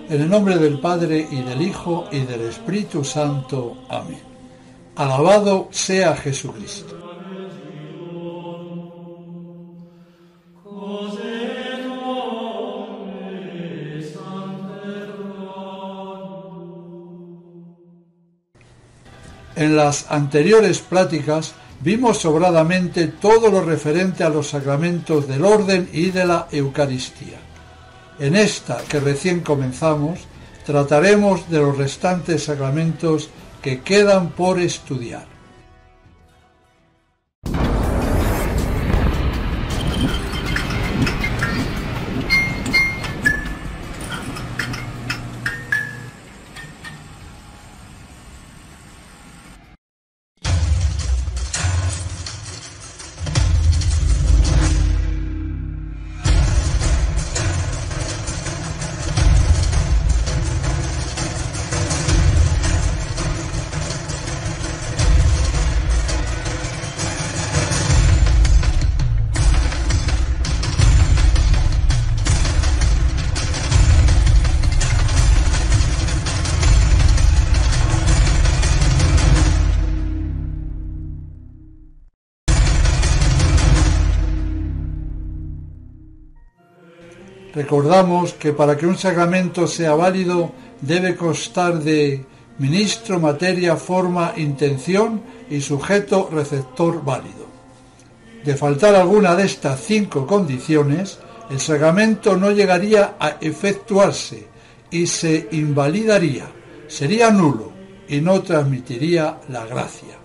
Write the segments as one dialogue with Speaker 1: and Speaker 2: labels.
Speaker 1: En el nombre del Padre, y del Hijo, y del Espíritu Santo. Amén. Alabado sea Jesucristo. En las anteriores pláticas vimos sobradamente todo lo referente a los sacramentos del orden y de la Eucaristía. En esta que recién comenzamos, trataremos de los restantes sacramentos que quedan por estudiar. Recordamos que para que un sacramento sea válido debe constar de ministro, materia, forma, intención y sujeto receptor válido. De faltar alguna de estas 5 condiciones, el sacramento no llegaría a efectuarse y se invalidaría, sería nulo y no transmitiría la gracia.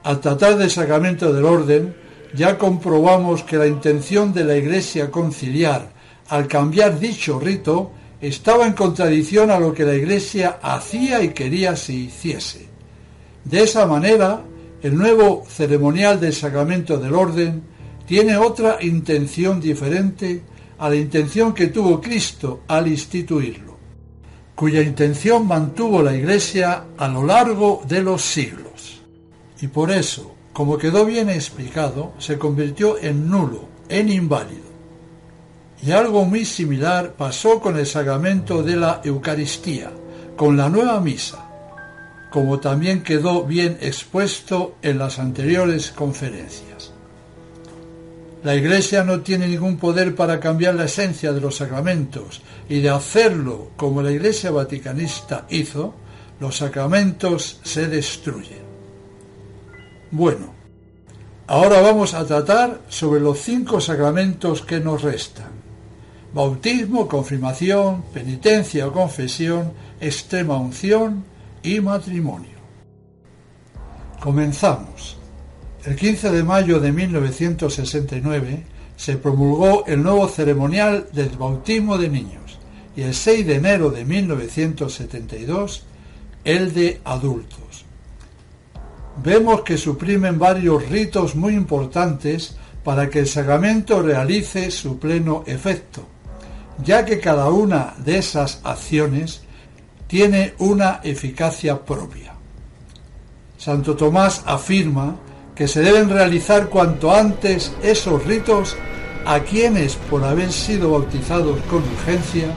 Speaker 1: Al tratar del sacramento del orden, ya comprobamos que la intención de la Iglesia conciliar al cambiar dicho rito estaba en contradicción a lo que la Iglesia hacía y quería se hiciese. De esa manera, el nuevo ceremonial del sacramento del orden tiene otra intención diferente a la intención que tuvo Cristo al instituirlo, cuya intención mantuvo la Iglesia a lo largo de los siglos. Y por eso, como quedó bien explicado, se convirtió en nulo, en inválido. Y algo muy similar pasó con el sacramento de la Eucaristía, con la nueva misa, como también quedó bien expuesto en las anteriores conferencias. La Iglesia no tiene ningún poder para cambiar la esencia de los sacramentos, y de hacerlo como la Iglesia vaticanista hizo, los sacramentos se destruyen. Bueno, ahora vamos a tratar sobre los 5 sacramentos que nos restan: bautismo, confirmación, penitencia o confesión, extrema unción y matrimonio. Comenzamos. El 15 de mayo de 1969 se promulgó el nuevo ceremonial del bautismo de niños y el 6 de enero de 1972 el de adultos. Vemos que suprimen varios ritos muy importantes para que el sacramento realice su pleno efecto, ya que cada una de esas acciones tiene una eficacia propia. Santo Tomás afirma que se deben realizar cuanto antes esos ritos a quienes, por haber sido bautizados con urgencia,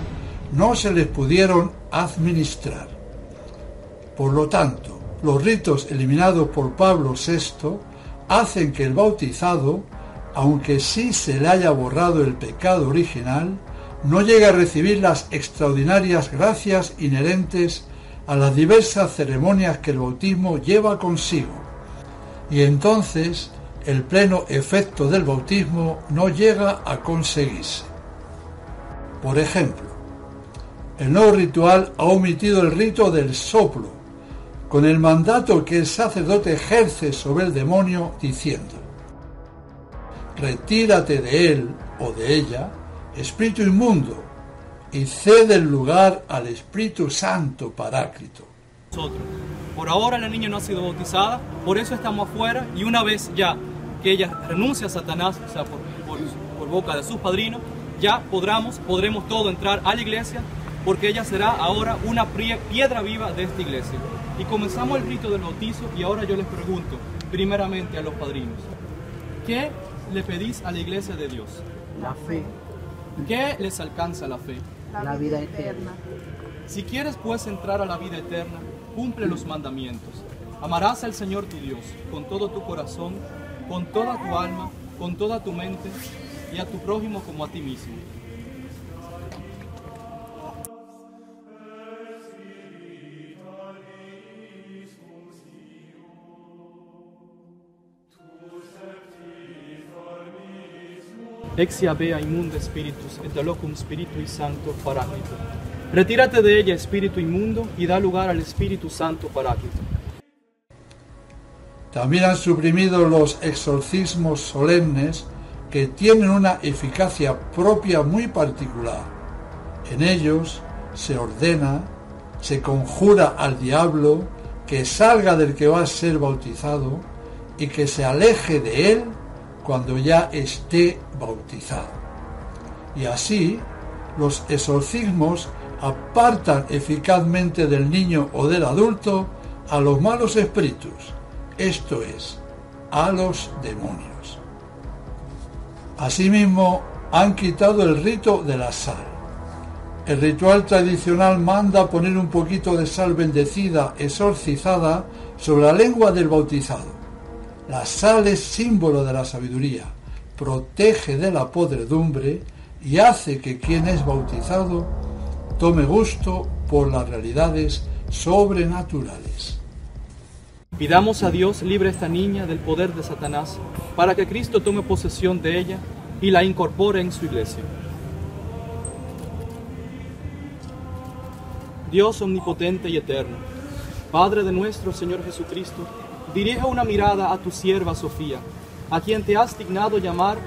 Speaker 1: no se les pudieron administrar. Por lo tanto, los ritos eliminados por Pablo VI hacen que el bautizado, aunque sí se le haya borrado el pecado original, no llegue a recibir las extraordinarias gracias inherentes a las diversas ceremonias que el bautismo lleva consigo, y entonces el pleno efecto del bautismo no llega a conseguirse. Por ejemplo, el nuevo ritual ha omitido el rito del soplo, con el mandato que el sacerdote ejerce sobre el demonio, diciendo: retírate de él o de ella, espíritu inmundo, y cede el lugar al Espíritu Santo Paráclito.
Speaker 2: Nosotros. Por ahora la niña no ha sido bautizada, por eso estamos afuera, y una vez ya que ella renuncie a Satanás, o sea, por boca de sus padrinos, ya podremos todos entrar a la iglesia, porque ella será ahora una piedra viva de esta iglesia. Y comenzamos el rito del bautizo, y ahora yo les pregunto, primeramente a los padrinos, ¿qué le pedís a la iglesia de Dios?
Speaker 3: La fe,
Speaker 2: ¿Qué les alcanza la fe?
Speaker 3: la vida eterna.
Speaker 2: Si quieres pues entrar a la vida eterna, cumple los mandamientos. Amarás al Señor tu Dios con todo tu corazón, con toda tu alma, con toda tu mente, y a tu prójimo como a ti mismo. Ex habea inmunda spiritus et locum Spiritui Sancto Paráclito. Retírate de ella, espíritu inmundo, y da lugar al Espíritu Santo Paráclito.
Speaker 1: También han suprimido los exorcismos solemnes, que tienen una eficacia propia muy particular. En ellos se ordena, se conjura al diablo que salga del que va a ser bautizado y que se aleje de él cuando ya esté bautizado. Y así, los exorcismos apartan eficazmente del niño o del adulto a los malos espíritus, esto es, a los demonios. Asimismo, han quitado el rito de la sal. El ritual tradicional manda poner un poquito de sal bendecida, exorcizada, sobre la lengua del bautizado. La sal es símbolo de la sabiduría, protege de la podredumbre y hace que quien es bautizado tome gusto por las realidades sobrenaturales.
Speaker 2: Pidamos a Dios libre a esta niña del poder de Satanás, para que Cristo tome posesión de ella y la incorpore en su iglesia. Dios omnipotente y eterno, Padre de nuestro Señor Jesucristo, dirige una mirada a tu sierva Sofía, a quien te has dignado llamar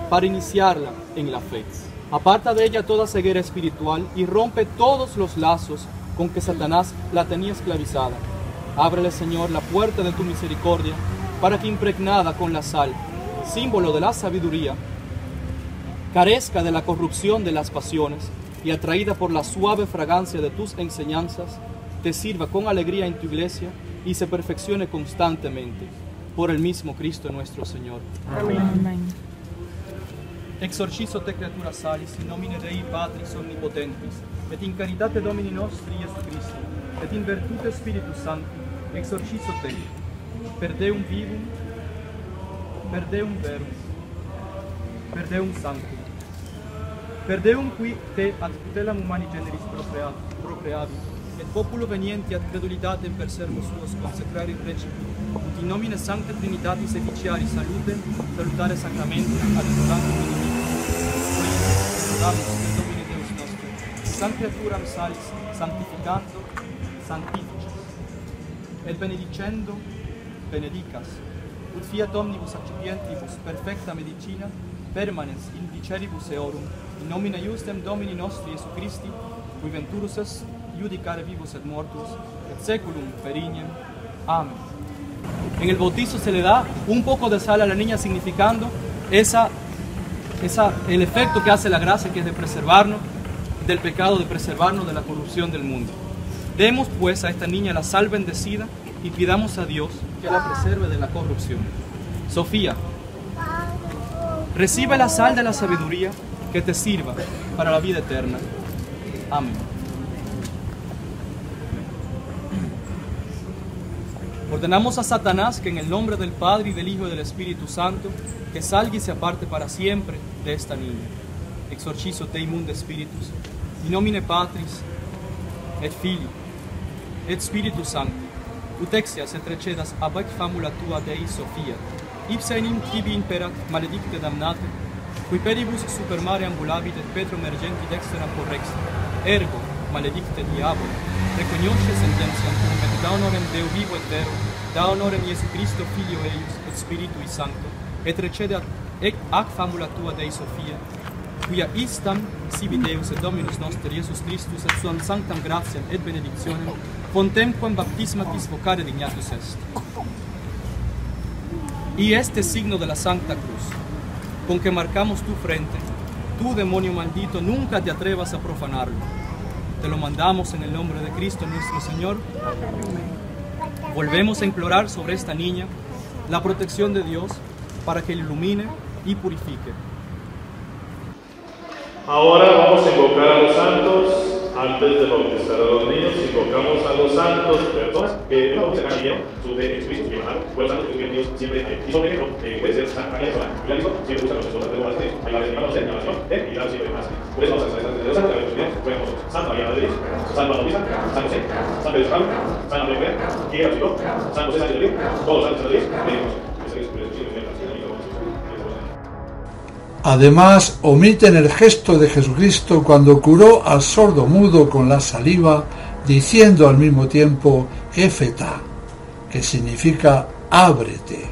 Speaker 2: para iniciarla en la fe. Aparta de ella toda ceguera espiritual y rompe todos los lazos con que Satanás la tenía esclavizada. Ábrele, Señor, la puerta de tu misericordia, para que impregnada con la sal, símbolo de la sabiduría, carezca de la corrupción de las pasiones y atraída por la suave fragancia de tus enseñanzas, te sirva con alegría en tu iglesia y se perfeccione constantemente. Por el mismo Cristo nuestro Señor.
Speaker 4: Amén.
Speaker 2: Exorcizo te creatura salis, in nomine Dei Patris omnipotentis, et in caritate Domini nostri Iesu Christi, et in virtute Spiritus Sancti, exorcizo te, per Deum vivum, per Deum verum, per Deum sanctum, per Deum qui te ad tutelam humani generis procreavi, et populo venienti ad credulitatem per servus suos consecrari precipi, ut in nomine Sancte Trinitatis efficiari salute, salutare sacramentum ad sanctum inimici. Damus in nomine Deus nostro, Sancta creaturam salis, sanctificando, sanctificis, et benedicendo, benedicas, ut fiat omnibus accipientibus perfecta medicina, permanens in viceribus eorum, in nomine iustem Domini nostri Iesu Christi, cui venturus est judicare vivos et mortus, et seculum perignem. Amén. En el bautizo se le da un poco de sal a la niña, significando el efecto que hace la gracia, que es de preservarnos del pecado, de preservarnos de la corrupción del mundo. Demos pues a esta niña la sal bendecida y pidamos a Dios que la preserve de la corrupción. Sofía, recibe la sal de la sabiduría que te sirva para la vida eterna. Amén. Ordenamos a Satanás que en el nombre del Padre y del Hijo y del Espíritu Santo, que salga y se aparte para siempre de esta niña. Exorcizo te immunde spiritus, in nomine Patris, et Filii, et Spiritus Sancti, ut exias et recedas ab famula tua Dei Sophia, ipsa in tibi imperat maledicte damnate, qui peribus super mare ambulabit et petro emergenti dexteram correxit, ergo, maledicte diabolo, recognosce sentenziam tuum, et da honorem Deo vivo et vero, da honorem Iesu Christo Filio eius, et Spiritui Sancto, et recede ac famula tua Dei Sophia, quia istam sibi Deus et Dominus noster Iesus Christus et suam sanctam gratiam et benedictionem, contemquam baptismatis vocare dignatus est. Y este signo de la Santa Cruz, con que marcamos tu frente, tú, demonio maldito, nunca te atrevas a profanarlo. Te lo mandamos en el nombre de Cristo nuestro Señor. Volvemos a implorar sobre esta niña la protección de Dios para que la ilumine y purifique.
Speaker 4: Ahora vamos a invocar a los santos. Antes de bautizar a los niños, invocamos a los santos, personas que no se han guiado, su de Espíritu y hermano, pues santos que Dios siempre hizo negro, puede ser San María Sola, y la dijo, siempre usa las personas de Guadalupe, ahí la hermanos en la nación, y la siempre más. Por eso vamos a hacer de Santa María, podemos Santa María de Dios, San Bautista, San José, San Pedro San Andrés, Guía Chico, San José San Diego, todos los santos de Dios, pedimos.
Speaker 1: Además, omiten el gesto de Jesucristo cuando curó al sordo mudo con la saliva, diciendo al mismo tiempo Éfeta, que significa ábrete.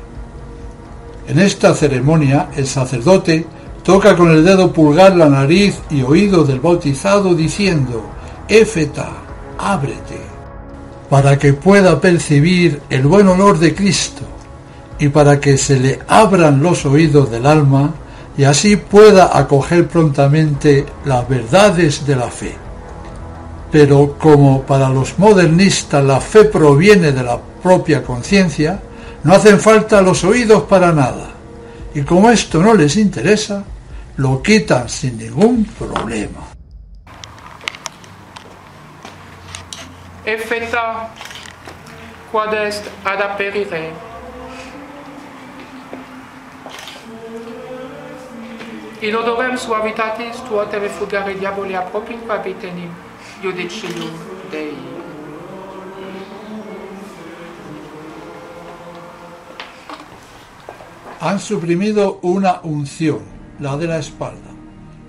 Speaker 1: En esta ceremonia, el sacerdote toca con el dedo pulgar la nariz y oído del bautizado diciendo Éfeta, ábrete, para que pueda percibir el buen olor de Cristo y para que se le abran los oídos del alma y así pueda acoger prontamente las verdades de la fe. Pero como para los modernistas la fe proviene de la propia conciencia, no hacen falta los oídos para nada, y como esto no les interesa, lo quitan sin ningún problema.
Speaker 5: Éfeta, quod est ad aperire. In odorem suavitatis tua te refugare diaboli apropinque abitenim, iudicium Dei.
Speaker 1: Han suprimido una unción, la de la espalda,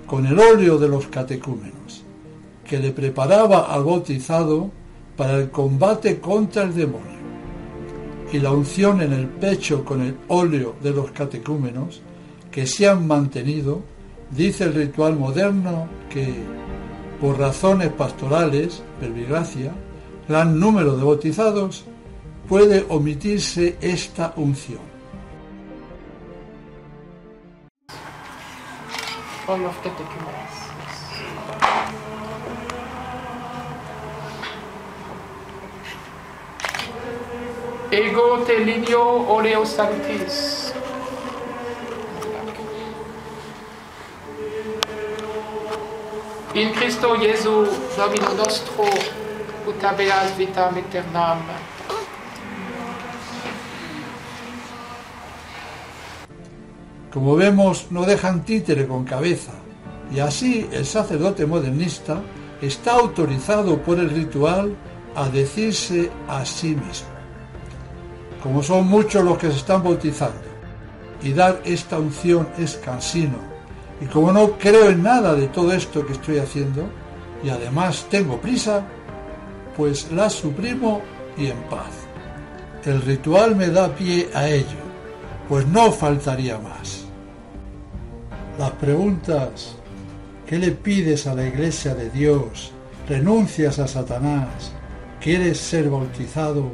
Speaker 1: con el óleo de los catecúmenos, que le preparaba al bautizado para el combate contra el demonio, y la unción en el pecho con el óleo de los catecúmenos, que se han mantenido, dice el ritual moderno que, por razones pastorales, verbigracia, gran número de bautizados, puede omitirse esta unción.
Speaker 5: All of catechumens. Ego te lineo oleo salutis. In Christo Jesu, Domino nostro, ut habeas vitam aeternam.
Speaker 1: Como vemos, no dejan títere con cabeza, y así el sacerdote modernista está autorizado por el ritual a decirse a sí mismo. Como son muchos los que se están bautizando, y dar esta unción es cansino, y como no creo en nada de todo esto que estoy haciendo, y además tengo prisa, pues la suprimo y en paz. El ritual me da pie a ello, pues no faltaría más. Las preguntas: ¿qué le pides a la Iglesia de Dios? ¿Renuncias a Satanás? ¿Quieres ser bautizado?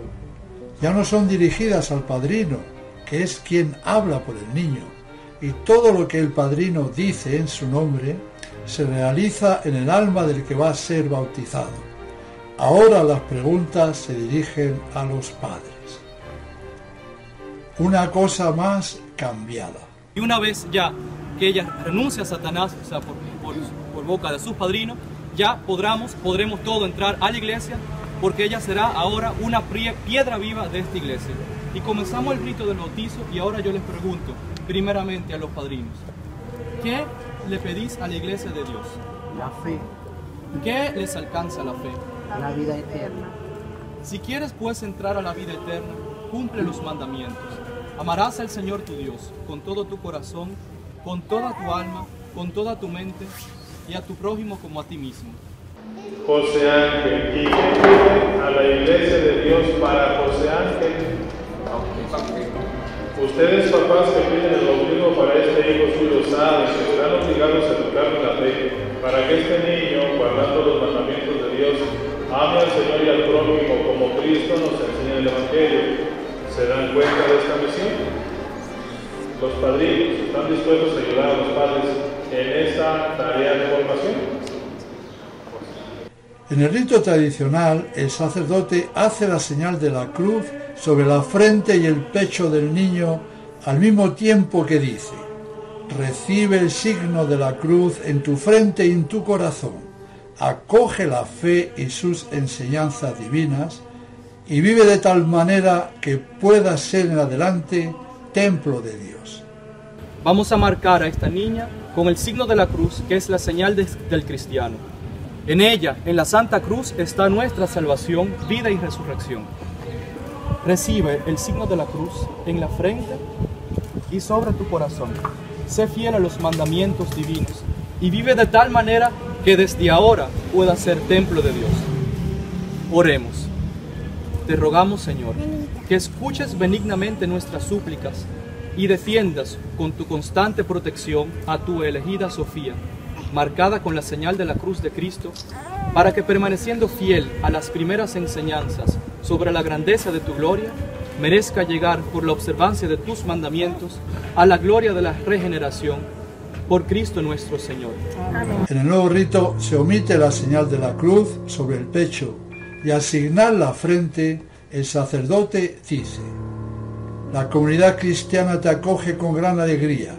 Speaker 1: Ya no son dirigidas al padrino, que es quien habla por el niño, y todo lo que el padrino dice en su nombre se realiza en el alma del que va a ser bautizado. Ahora las preguntas se dirigen a los padres. Una cosa más cambiada.
Speaker 2: Y una vez ya que ella renuncia a Satanás, o sea, por boca de sus padrinos, ya podremos todo entrar a la iglesia, porque ella será ahora una piedra viva de esta iglesia. Y comenzamos el rito del bautizo, y ahora yo les pregunto, primeramente a los padrinos, ¿qué le pedís a la iglesia de Dios?
Speaker 3: La fe,
Speaker 2: ¿Qué les alcanza la fe?
Speaker 3: la vida eterna.
Speaker 2: Si quieres pues entrar a la vida eterna, cumple los mandamientos. Amarás al Señor tu Dios con todo tu corazón, con toda tu alma, con toda tu mente, y a tu prójimo como a ti mismo.
Speaker 4: José Ángel. ¿Y qué pide a la Iglesia de Dios para José Ángel? Ustedes, papás que piden el bautismo para este hijo suyo, saben que están obligados a educarlo en la fe, para que este niño, guardando los mandamientos de Dios, ame al Señor y al prójimo como Cristo nos enseña en el Evangelio. ¿Se dan cuenta de esta misión? Los padrinos están dispuestos a ayudar a los padres en esta tarea de formación.
Speaker 1: En el rito tradicional, el sacerdote hace la señal de la cruz sobre la frente y el pecho del niño al mismo tiempo que dice: recibe el signo de la cruz en tu frente y en tu corazón, acoge la fe y sus enseñanzas divinas y vive de tal manera que pueda ser en adelante templo de Dios.
Speaker 2: Vamos a marcar a esta niña con el signo de la cruz, que es la señal del cristiano. En ella, en la Santa Cruz, está nuestra salvación, vida y resurrección. Recibe el signo de la cruz en la frente y sobre tu corazón. Sé fiel a los mandamientos divinos y vive de tal manera que desde ahora pueda ser templo de Dios. Oremos. Te rogamos, Señor, que escuches benignamente nuestras súplicas y defiendas con tu constante protección a tu elegida Sofía, marcada con la señal de la cruz de Cristo, para que permaneciendo fiel a las primeras enseñanzas sobre la grandeza de tu gloria, merezca llegar por la observancia de tus mandamientos a la gloria de la regeneración, por Cristo nuestro Señor.
Speaker 3: Amén.
Speaker 1: En el nuevo rito se omite la señal de la cruz sobre el pecho y al signar la frente, el sacerdote dice: la comunidad cristiana te acoge con gran alegría.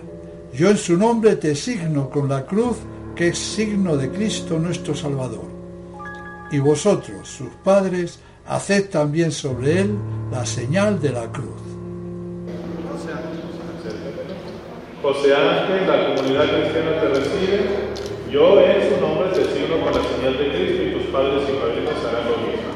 Speaker 1: Yo en su nombre te signo con la cruz, que es signo de Cristo nuestro Salvador. Y vosotros, sus padres, haced también sobre él la señal de la cruz.
Speaker 4: José Ángel, la comunidad cristiana te recibe. Yo en su nombre te signo con la señal de Cristo y tus padres y padrinos harán lo mismo.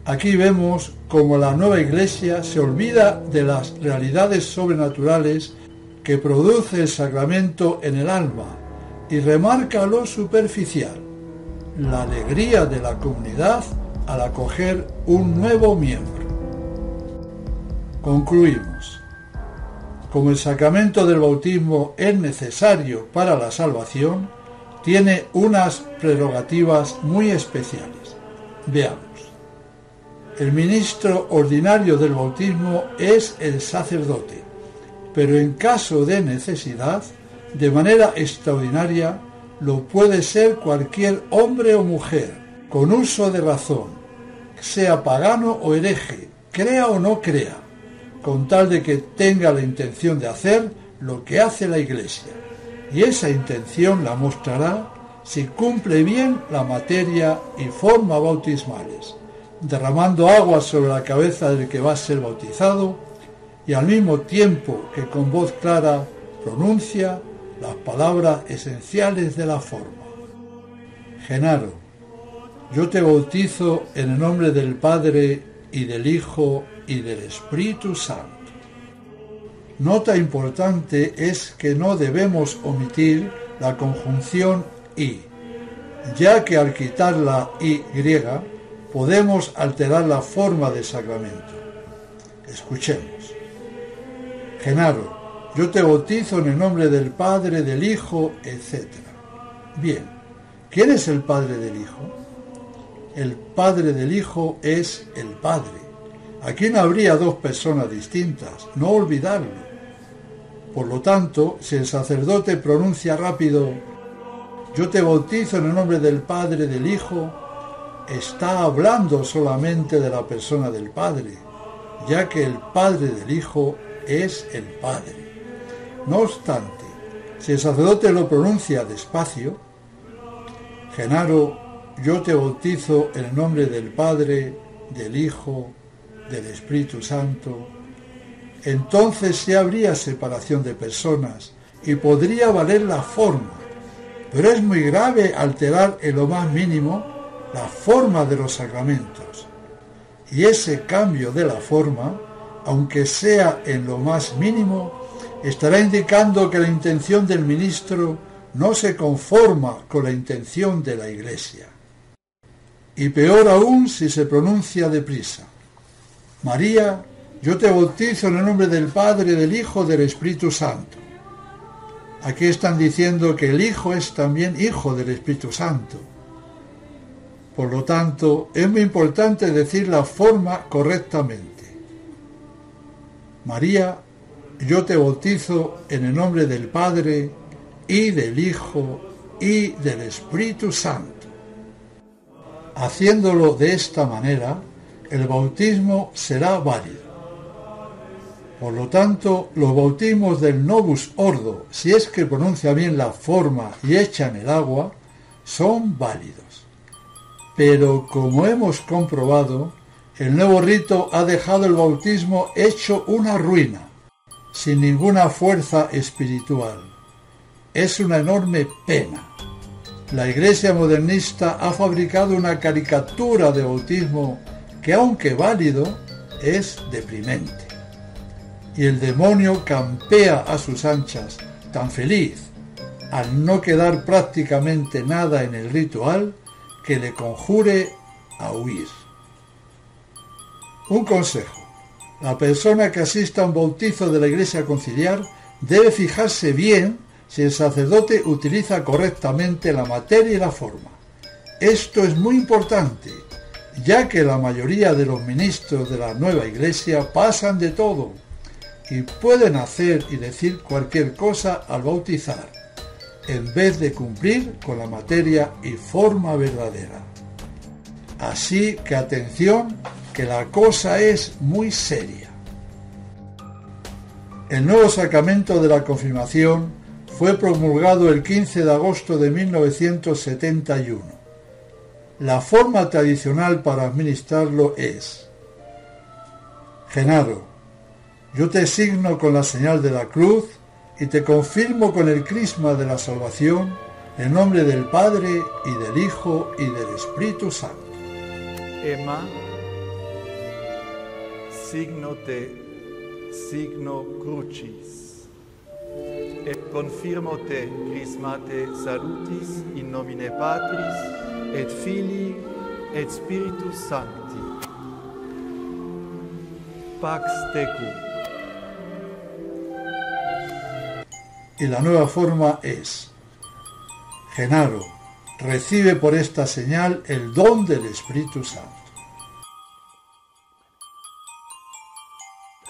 Speaker 1: Aquí vemos cómo la nueva Iglesia se olvida de las realidades sobrenaturales que produce el sacramento en el alma y remarca lo superficial, la alegría de la comunidad al acoger un nuevo miembro. Concluimos. Como el sacramento del bautismo es necesario para la salvación, tiene unas prerrogativas muy especiales. Veamos. El ministro ordinario del bautismo es el sacerdote, pero en caso de necesidad, de manera extraordinaria, lo puede ser cualquier hombre o mujer, con uso de razón, sea pagano o hereje, crea o no crea, con tal de que tenga la intención de hacer lo que hace la Iglesia, y esa intención la mostrará si cumple bien la materia y forma bautismales, derramando agua sobre la cabeza del que va a ser bautizado y al mismo tiempo que con voz clara pronuncia las palabras esenciales de la forma. Genaro, yo te bautizo en el nombre del Padre y del Hijo y del Espíritu Santo. Nota importante es que no debemos omitir la conjunción y, ya que al quitar la y griega podemos alterar la forma del sacramento. Escuchemos. Genaro, yo te bautizo en el nombre del Padre, del Hijo, etc. Bien, ¿quién es el Padre del Hijo? El Padre del Hijo es el Padre. Aquí no habría dos personas distintas, no olvidarlo. Por lo tanto, si el sacerdote pronuncia rápido, yo te bautizo en el nombre del Padre, del Hijo, está hablando solamente de la persona del Padre, ya que el Padre del Hijo es el Padre. No obstante, si el sacerdote lo pronuncia despacio, Genaro, yo te bautizo en el nombre del Padre, del Hijo, del Espíritu Santo, entonces sí habría separación de personas y podría valer la forma, pero es muy grave alterar en lo más mínimo la forma de los sacramentos, y ese cambio de la forma aunque sea en lo más mínimo, estará indicando que la intención del ministro no se conforma con la intención de la Iglesia. Y peor aún si se pronuncia deprisa. María, yo te bautizo en el nombre del Padre, del Hijo, del Espíritu Santo. Aquí están diciendo que el Hijo es también Hijo del Espíritu Santo. Por lo tanto, es muy importante decir la forma correctamente. María, yo te bautizo en el nombre del Padre, y del Hijo, y del Espíritu Santo. Haciéndolo de esta manera, el bautismo será válido. Por lo tanto, los bautismos del Novus Ordo, si es que pronuncia bien la forma y echan el agua, son válidos. Pero como hemos comprobado, el nuevo rito ha dejado el bautismo hecho una ruina, sin ninguna fuerza espiritual. Es una enorme pena. La Iglesia modernista ha fabricado una caricatura de bautismo que, aunque válido, es deprimente. Y el demonio campea a sus anchas, tan feliz, al no quedar prácticamente nada en el ritual que le conjure a huir. Un consejo. La persona que asista a un bautizo de la Iglesia conciliar debe fijarse bien si el sacerdote utiliza correctamente la materia y la forma. Esto es muy importante, ya que la mayoría de los ministros de la nueva Iglesia pasan de todo y pueden hacer y decir cualquier cosa al bautizar, en vez de cumplir con la materia y forma verdadera. Así que atención, que la cosa es muy seria. El nuevo sacramento de la confirmación fue promulgado el 15 de agosto de 1971. La forma tradicional para administrarlo es: Genaro, yo te signo con la señal de la cruz y te confirmo con el crisma de la salvación, en nombre del Padre y del Hijo y del Espíritu Santo.
Speaker 6: Emma, signo te, signo crucis. Et confirmo te chrismate salutis in nomine Patris et Filii et Spiritus Sancti. Pax tecum.
Speaker 1: Y la nueva forma es: Genaro, recibe por esta señal el don del Espíritu Santo.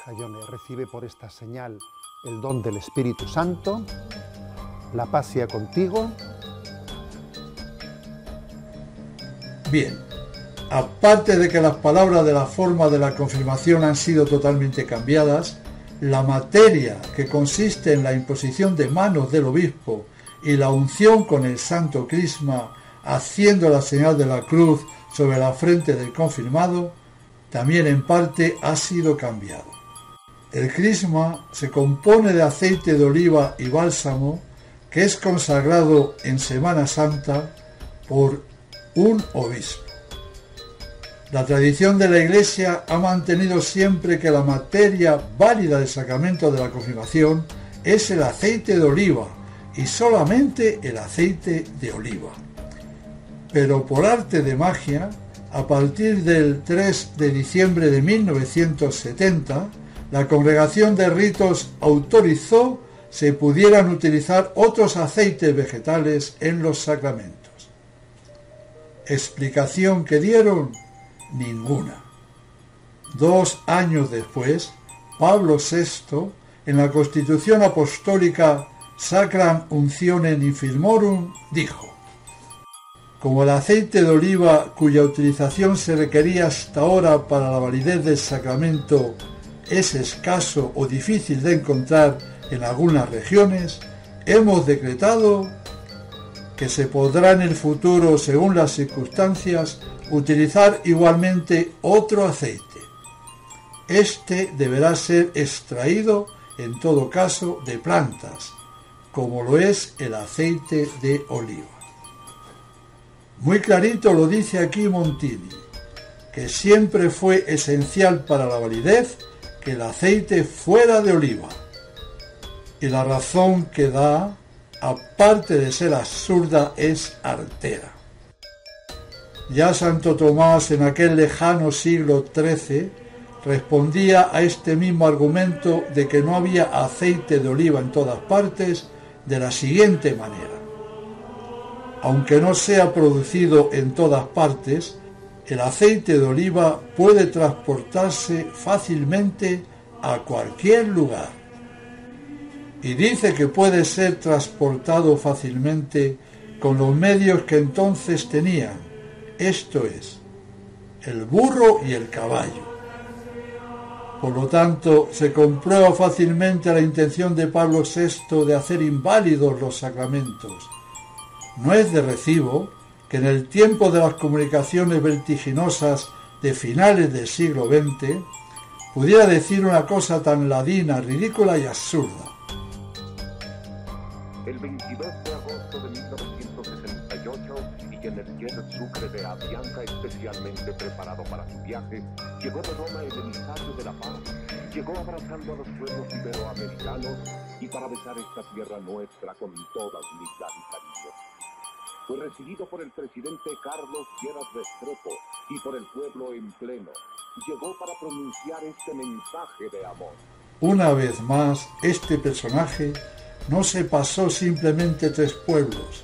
Speaker 7: Jayone, recibe por esta señal el don del Espíritu Santo. La paz sea contigo.
Speaker 1: Bien, aparte de que las palabras de la forma de la confirmación han sido totalmente cambiadas, la materia, que consiste en la imposición de manos del obispo y la unción con el santo crisma, haciendo la señal de la cruz sobre la frente del confirmado, también en parte ha sido cambiado. El crisma se compone de aceite de oliva y bálsamo, que es consagrado en Semana Santa por un obispo. La tradición de la Iglesia ha mantenido siempre que la materia válida del sacramento de la confirmación es el aceite de oliva y solamente el aceite de oliva. Pero por arte de magia, a partir del 3 de diciembre de 1970, la Congregación de Ritos autorizó se pudieran utilizar otros aceites vegetales en los sacramentos. ¿Explicación que dieron? Ninguna. 2 años después, Pablo VI, en la Constitución Apostólica Sacram Untionem Infirmorum, dijo: como el aceite de oliva, cuya utilización se requería hasta ahora para la validez del sacramento, es escaso o difícil de encontrar en algunas regiones, hemos decretado que se podrá en el futuro, según las circunstancias, utilizar igualmente otro aceite. Este deberá ser extraído, en todo caso, de plantas, como lo es el aceite de oliva. Muy clarito lo dice aquí Montini, que siempre fue esencial para la validez que el aceite fuera de oliva. Y la razón que da, aparte de ser absurda, es artera. Ya Santo Tomás, en aquel lejano siglo XIII, respondía a este mismo argumento de que no había aceite de oliva en todas partes de la siguiente manera. Aunque no sea producido en todas partes, el aceite de oliva puede transportarse fácilmente a cualquier lugar. Y dice que puede ser transportado fácilmente con los medios que entonces tenían, esto es, el burro y el caballo. Por lo tanto, se comprueba fácilmente la intención de Pablo VI de hacer inválidos los sacramentos. No es de recibo que en el tiempo de las comunicaciones vertiginosas de finales del siglo XX pudiera decir una cosa tan ladina, ridícula y absurda.
Speaker 8: El 22 de agosto de 1968, y en el jet Sucre de Avianca especialmente preparado para su viaje, llegó de Roma el emisario de la paz, llegó abrazando a los pueblos iberoamericanos y para besar esta tierra nuestra con toda humildad y cariño. Fue recibido por el presidente Carlos Lleras Restrepo y por el pueblo en pleno. Llegó para pronunciar este mensaje de amor.
Speaker 1: Una vez más, este personaje no se pasó simplemente 3 pueblos,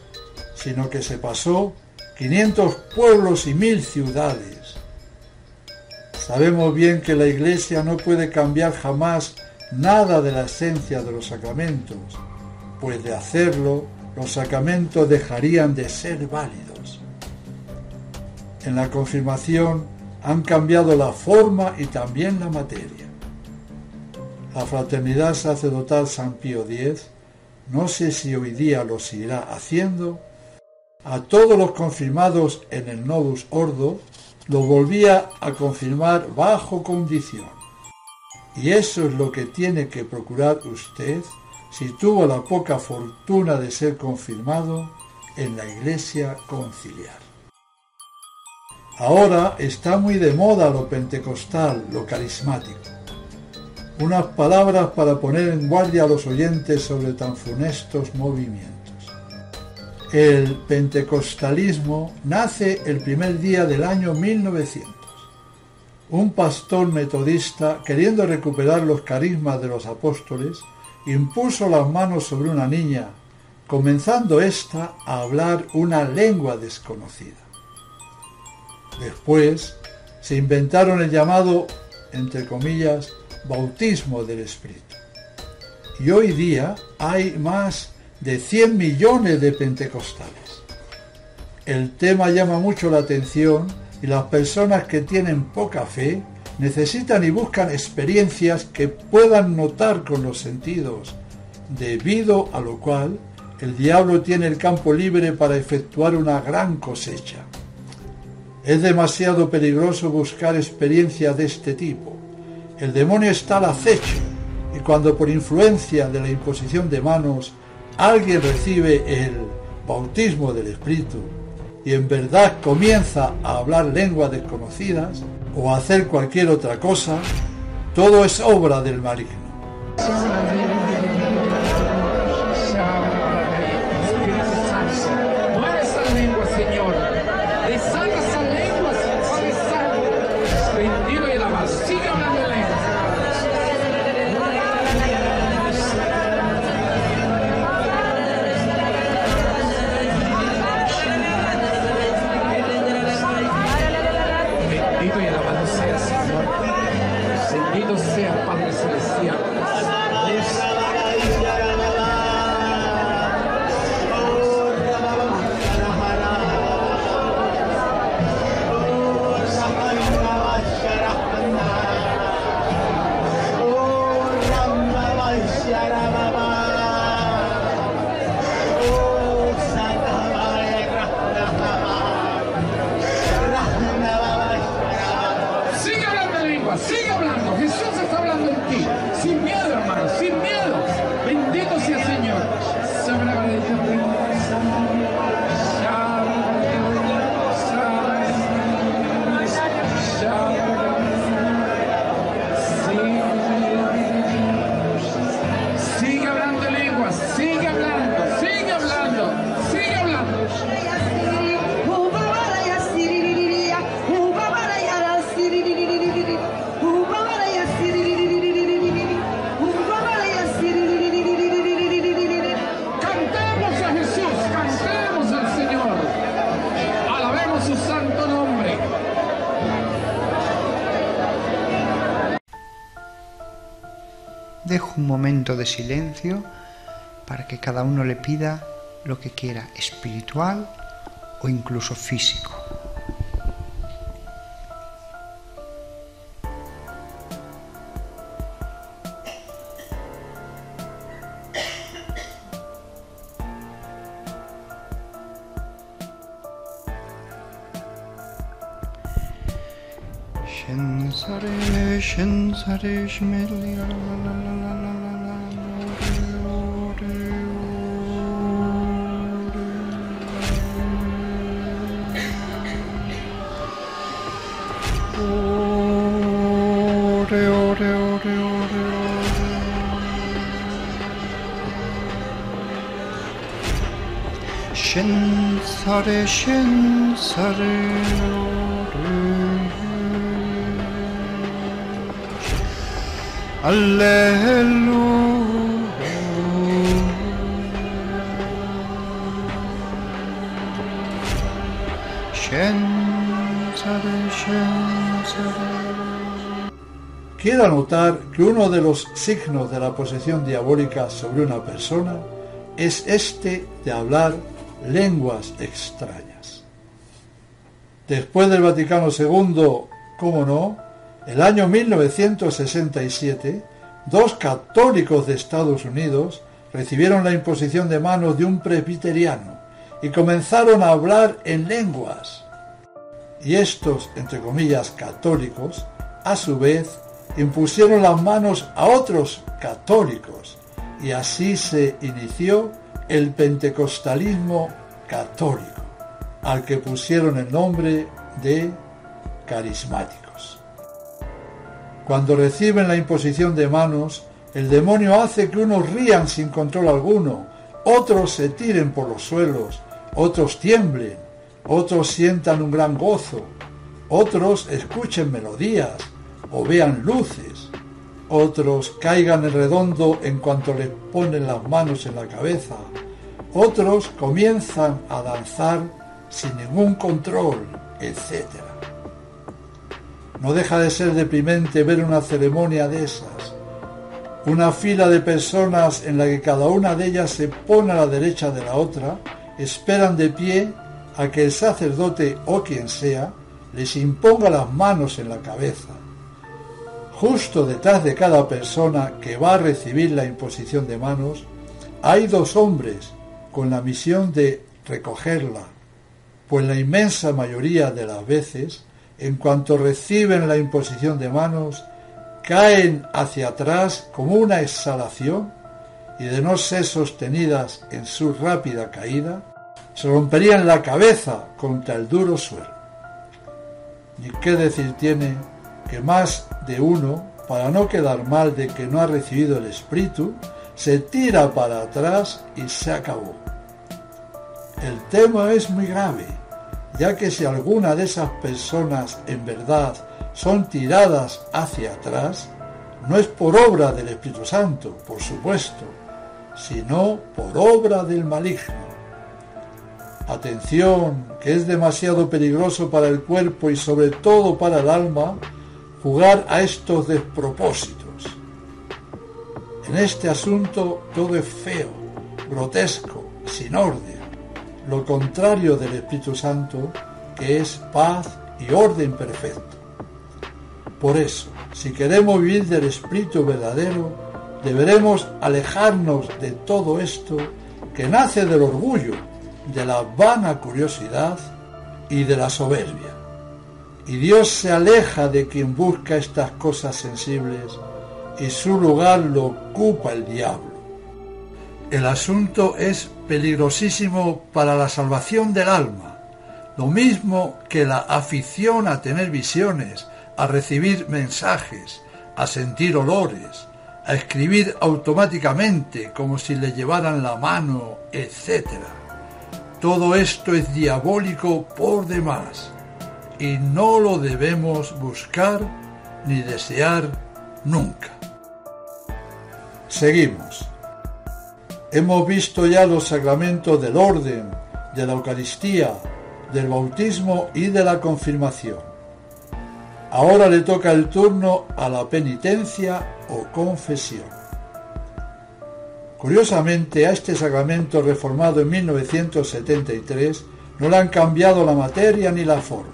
Speaker 1: sino que se pasó 500 pueblos y 1000 ciudades. Sabemos bien que la Iglesia no puede cambiar jamás nada de la esencia de los sacramentos, pues de hacerlo, los sacramentos dejarían de ser válidos. En la confirmación han cambiado la forma y también la materia. La Fraternidad Sacerdotal San Pío X, no sé si hoy día lo seguirá haciendo, a todos los confirmados en el Novus Ordo lo volvía a confirmar bajo condición. Y eso es lo que tiene que procurar usted si tuvo la poca fortuna de ser confirmado en la Iglesia conciliar. Ahora está muy de moda lo pentecostal, lo carismático. Unas palabras para poner en guardia a los oyentes sobre tan funestos movimientos. El pentecostalismo nace el primer día del año 1900. Un pastor metodista, queriendo recuperar los carismas de los apóstoles, impuso las manos sobre una niña, comenzando ésta a hablar una lengua desconocida. Después se inventaron el llamado, entre comillas, bautismo del Espíritu. Y hoy día hay más de 100 millones de pentecostales. El tema llama mucho la atención y las personas que tienen poca fe necesitan y buscan experiencias que puedan notar con los sentidos, debido a lo cual el diablo tiene el campo libre para efectuar una gran cosecha. Es demasiado peligroso buscar experiencias de este tipo. El demonio está al acecho y cuando por influencia de la imposición de manos alguien recibe el bautismo del Espíritu y en verdad comienza a hablar lenguas desconocidas o a hacer cualquier otra cosa, todo es obra del maligno.
Speaker 5: Bendito sea Padre Celestial.
Speaker 9: un momento de silencio para que cada uno le pida lo que quiera, espiritual o incluso físico. Shensare, shensare, shmeli, la la la la la la la la, ore, ore, ore, ore, shensare, shensare, Alleluia.
Speaker 1: Quiero anotar que uno de los signos de la posesión diabólica sobre una persona es este de hablar lenguas extrañas. Después del Vaticano II, cómo no, el año 1967, 2 católicos de Estados Unidos recibieron la imposición de manos de un presbiteriano y comenzaron a hablar en lenguas. Y estos, entre comillas, católicos, a su vez, impusieron las manos a otros católicos, y así se inició el pentecostalismo católico, al que pusieron el nombre de carismáticos. Cuando reciben la imposición de manos, el demonio hace que unos rían sin control alguno, otros se tiren por los suelos, otros tiemblen, otros sientan un gran gozo, otros escuchen melodías o vean luces, otros caigan en redondo en cuanto les ponen las manos en la cabeza, otros comienzan a danzar sin ningún control, etc. No deja de ser deprimente ver una ceremonia de esas, una fila de personas en la que cada una de ellas se pone a la derecha de la otra, esperan de pie a que el sacerdote o quien sea les imponga las manos en la cabeza. Justo detrás de cada persona que va a recibir la imposición de manos hay 2 hombres con la misión de recogerla, pues la inmensa mayoría de las veces, en cuanto reciben la imposición de manos, caen hacia atrás como una exhalación y, de no ser sostenidas en su rápida caída, se romperían la cabeza contra el duro suelo. Ni qué decir tiene que más de uno, para no quedar mal de que no ha recibido el Espíritu, se tira para atrás y se acabó. El tema es muy grave, ya que si alguna de esas personas en verdad son tiradas hacia atrás, no es por obra del Espíritu Santo, por supuesto, sino por obra del maligno. Atención, que es demasiado peligroso para el cuerpo y sobre todo para el alma jugar a estos despropósitos. En este asunto todo es feo, grotesco, sin orden, lo contrario del Espíritu Santo, que es paz y orden perfecto. Por eso, si queremos vivir del Espíritu verdadero, deberemos alejarnos de todo esto que nace del orgullo, de la vana curiosidad y de la soberbia. Y Dios se aleja de quien busca estas cosas sensibles y su lugar lo ocupa el diablo. El asunto es peligrosísimo para la salvación del alma, lo mismo que la afición a tener visiones, a recibir mensajes, a sentir olores, a escribir automáticamente como si le llevaran la mano, etc. Todo esto es diabólico por demás y no lo debemos buscar ni desear nunca. Seguimos. Hemos visto ya los sacramentos del orden, de la Eucaristía, del bautismo y de la confirmación. Ahora le toca el turno a la penitencia o confesión. Curiosamente, a este sacramento reformado en 1973 no le han cambiado la materia ni la forma.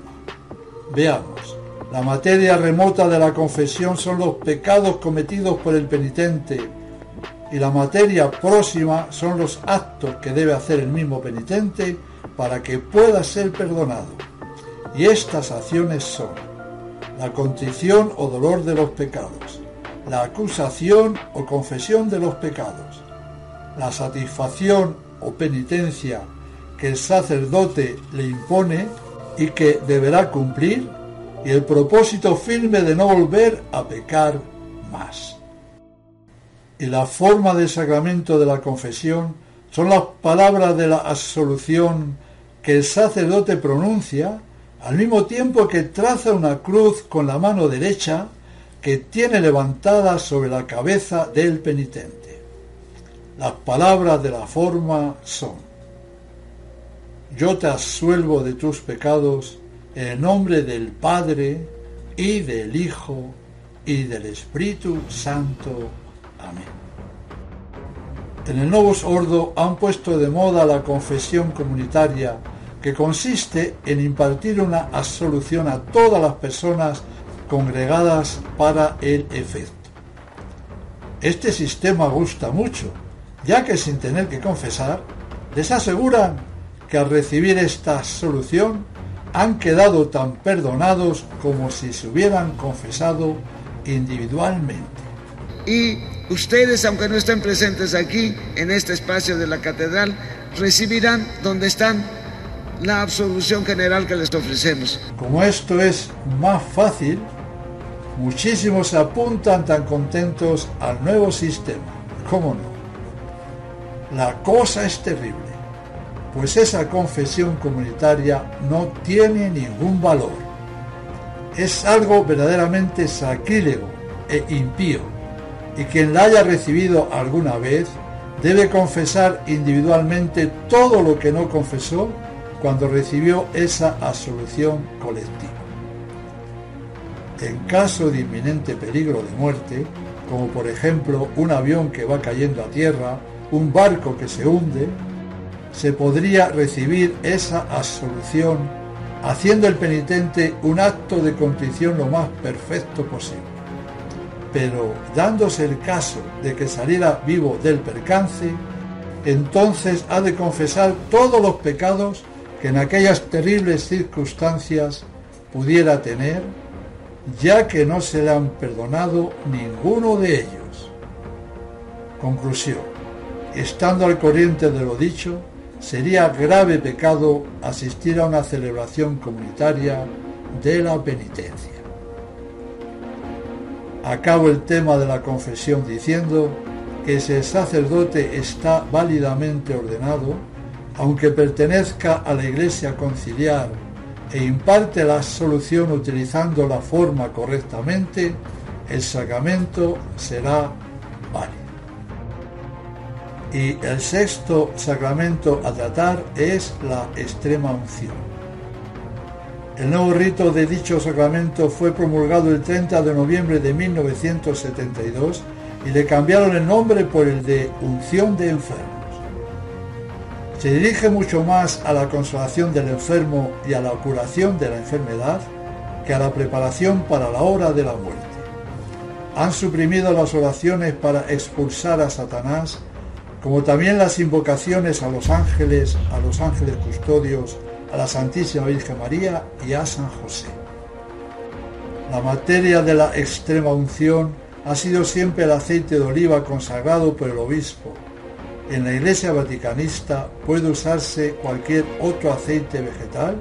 Speaker 1: Veamos, la materia remota de la confesión son los pecados cometidos por el penitente y la materia próxima son los actos que debe hacer el mismo penitente para que pueda ser perdonado. Y estas acciones son la contrición o dolor de los pecados, la acusación o confesión de los pecados, la satisfacción o penitencia que el sacerdote le impone y que deberá cumplir, y el propósito firme de no volver a pecar más. Y la forma del sacramento de la confesión son las palabras de la absolución que el sacerdote pronuncia al mismo tiempo que traza una cruz con la mano derecha que tiene levantada sobre la cabeza del penitente. Las palabras de la forma son: yo te absuelvo de tus pecados en el nombre del Padre, y del Hijo, y del Espíritu Santo. Amén. En el Novus Ordo han puesto de moda la confesión comunitaria, que consiste en impartir una absolución a todas las personas congregadas para el efecto. Este sistema gusta mucho, ya que sin tener que confesar, les aseguran que al recibir esta absolución han quedado tan perdonados como si se hubieran confesado individualmente.
Speaker 10: Y ustedes, aunque no estén presentes aquí, en este espacio de la catedral, recibirán donde están la absolución general que les ofrecemos.
Speaker 1: Como esto es más fácil, muchísimos se apuntan tan contentos al nuevo sistema. ¿Cómo no? La cosa es terrible, pues esa confesión comunitaria no tiene ningún valor. Es algo verdaderamente sacrílego e impío, y quien la haya recibido alguna vez debe confesar individualmente todo lo que no confesó cuando recibió esa absolución colectiva. En caso de inminente peligro de muerte, como por ejemplo un avión que va cayendo a tierra, un barco que se hunde, se podría recibir esa absolución haciendo el penitente un acto de contrición lo más perfecto posible. Pero dándose el caso de que saliera vivo del percance, entonces ha de confesar todos los pecados que en aquellas terribles circunstancias pudiera tener, ya que no se le han perdonado ninguno de ellos. Conclusión: estando al corriente de lo dicho, sería grave pecado asistir a una celebración comunitaria de la penitencia. Acabo el tema de la confesión diciendo que si el sacerdote está válidamente ordenado, aunque pertenezca a la Iglesia conciliar e imparte la absolución utilizando la forma correctamente, el sacramento será válido. Y el sexto sacramento a tratar es la extrema unción. El nuevo rito de dicho sacramento fue promulgado el 30 de noviembre de 1972 y le cambiaron el nombre por el de unción de enfermos. Se dirige mucho más a la consolación del enfermo y a la curación de la enfermedad que a la preparación para la hora de la muerte. Han suprimido las oraciones para expulsar a Satanás, como también las invocaciones a los ángeles custodios, a la Santísima Virgen María y a San José. La materia de la extrema unción ha sido siempre el aceite de oliva consagrado por el obispo. En la Iglesia vaticanista puede usarse cualquier otro aceite vegetal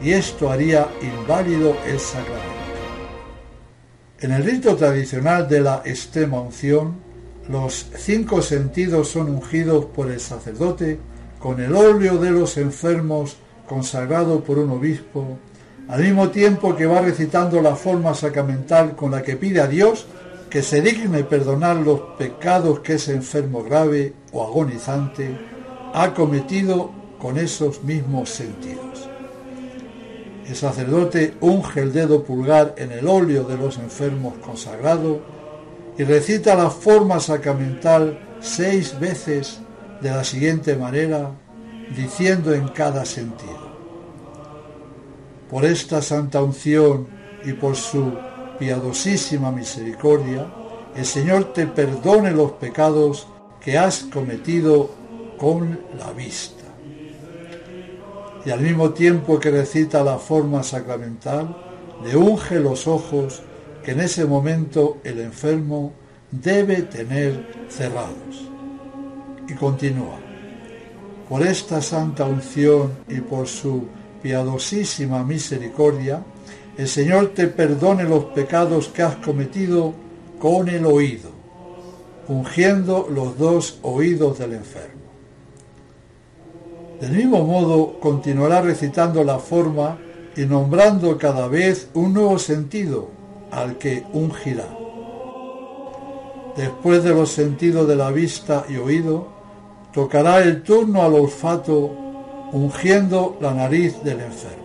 Speaker 1: y esto haría inválido el sacramento. En el rito tradicional de la extrema unción, los 5 sentidos son ungidos por el sacerdote con el óleo de los enfermos consagrado por un obispo, al mismo tiempo que va recitando la forma sacramental con la que pide a Dios que se digne perdonar los pecados que ese enfermo grave o agonizante ha cometido con esos mismos sentidos. El sacerdote unge el dedo pulgar en el óleo de los enfermos consagrado y recita la forma sacramental 6 veces de la siguiente manera, diciendo en cada sentido: por esta santa unción y por su piadosísima misericordia, el Señor te perdone los pecados que has cometido con la vista. Y al mismo tiempo que recita la forma sacramental, le unge los ojos que en ese momento el enfermo debe tener cerrados. Y continúa: por esta santa unción y por su piadosísima misericordia, el Señor te perdone los pecados que has cometido con el oído, ungiendo los 2 oídos del enfermo. Del mismo modo, continuará recitando la forma y nombrando cada vez un nuevo sentido al que ungirá. Después de los sentidos de la vista y oído, tocará el turno al olfato, ungiendo la nariz del enfermo.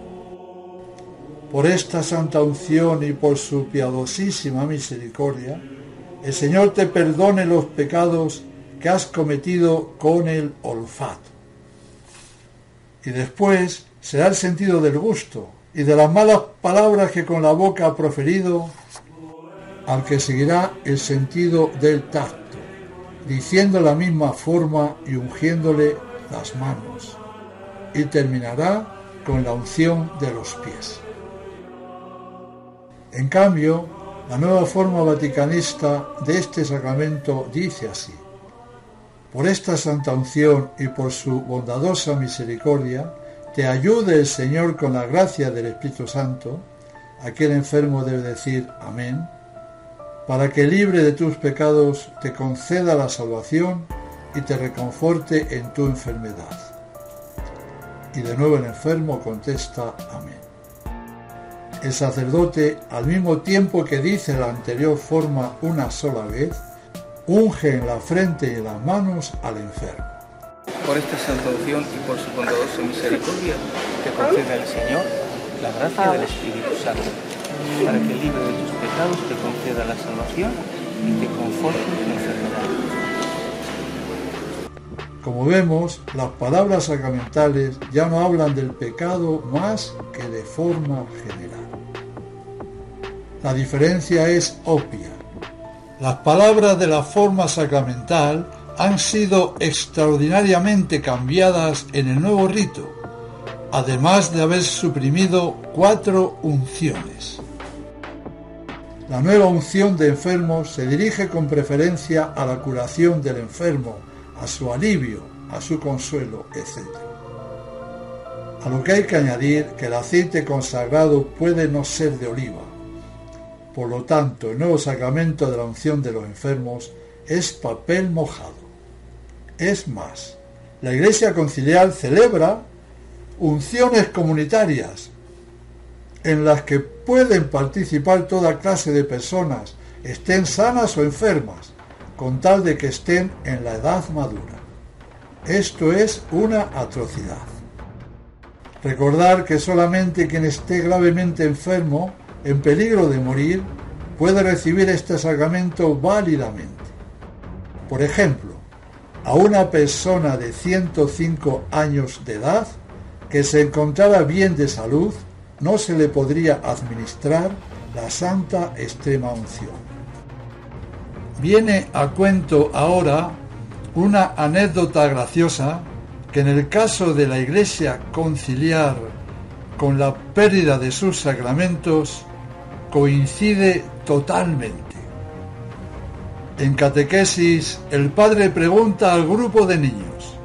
Speaker 1: Por esta santa unción y por su piadosísima misericordia, el Señor te perdone los pecados que has cometido con el olfato. Y después será el sentido del gusto y de las malas palabras que con la boca ha proferido, al que seguirá el sentido del tacto, diciendo la misma forma y ungiéndole las manos, y terminará con la unción de los pies. En cambio, la nueva forma vaticanista de este sacramento dice así: por esta santa unción y por su bondadosa misericordia, te ayude el Señor con la gracia del Espíritu Santo. Aquel enfermo debe decir amén, para que libre de tus pecados te conceda la salvación y te reconforte en tu enfermedad. Y de nuevo el enfermo contesta amén. El sacerdote, al mismo tiempo que dice la anterior forma una sola vez, unge en la frente y en las manos al enfermo.
Speaker 11: Por esta santa unción y por su bondadosa misericordia, te conceda el Señor la gracia del Espíritu Santo, para que libre de tus pecados te conceda la salvación y te conforte en tu enfermedad.
Speaker 1: Como vemos, las palabras sacramentales ya no hablan del pecado más que de forma general. La diferencia es obvia. Las palabras de la forma sacramental han sido extraordinariamente cambiadas en el nuevo rito, además de haber suprimido 4 unciones. La nueva unción de enfermos se dirige con preferencia a la curación del enfermo, a su alivio, a su consuelo, etc. A lo que hay que añadir que el aceite consagrado puede no ser de oliva. Por lo tanto, el nuevo sacramento de la unción de los enfermos es papel mojado. Es más, la Iglesia Conciliar celebra unciones comunitarias en las que pueden participar toda clase de personas, estén sanas o enfermas, con tal de que estén en la edad madura. Esto es una atrocidad. Recordar que solamente quien esté gravemente enfermo, en peligro de morir, puede recibir este sacramento válidamente. Por ejemplo, a una persona de 105 años de edad que se encontrara bien de salud, no se le podría administrar la Santa Extrema Unción. Viene a cuento ahora una anécdota graciosa que en el caso de la Iglesia Conciliar con la pérdida de sus sacramentos coincide totalmente. En catequesis, el padre pregunta al grupo de niños: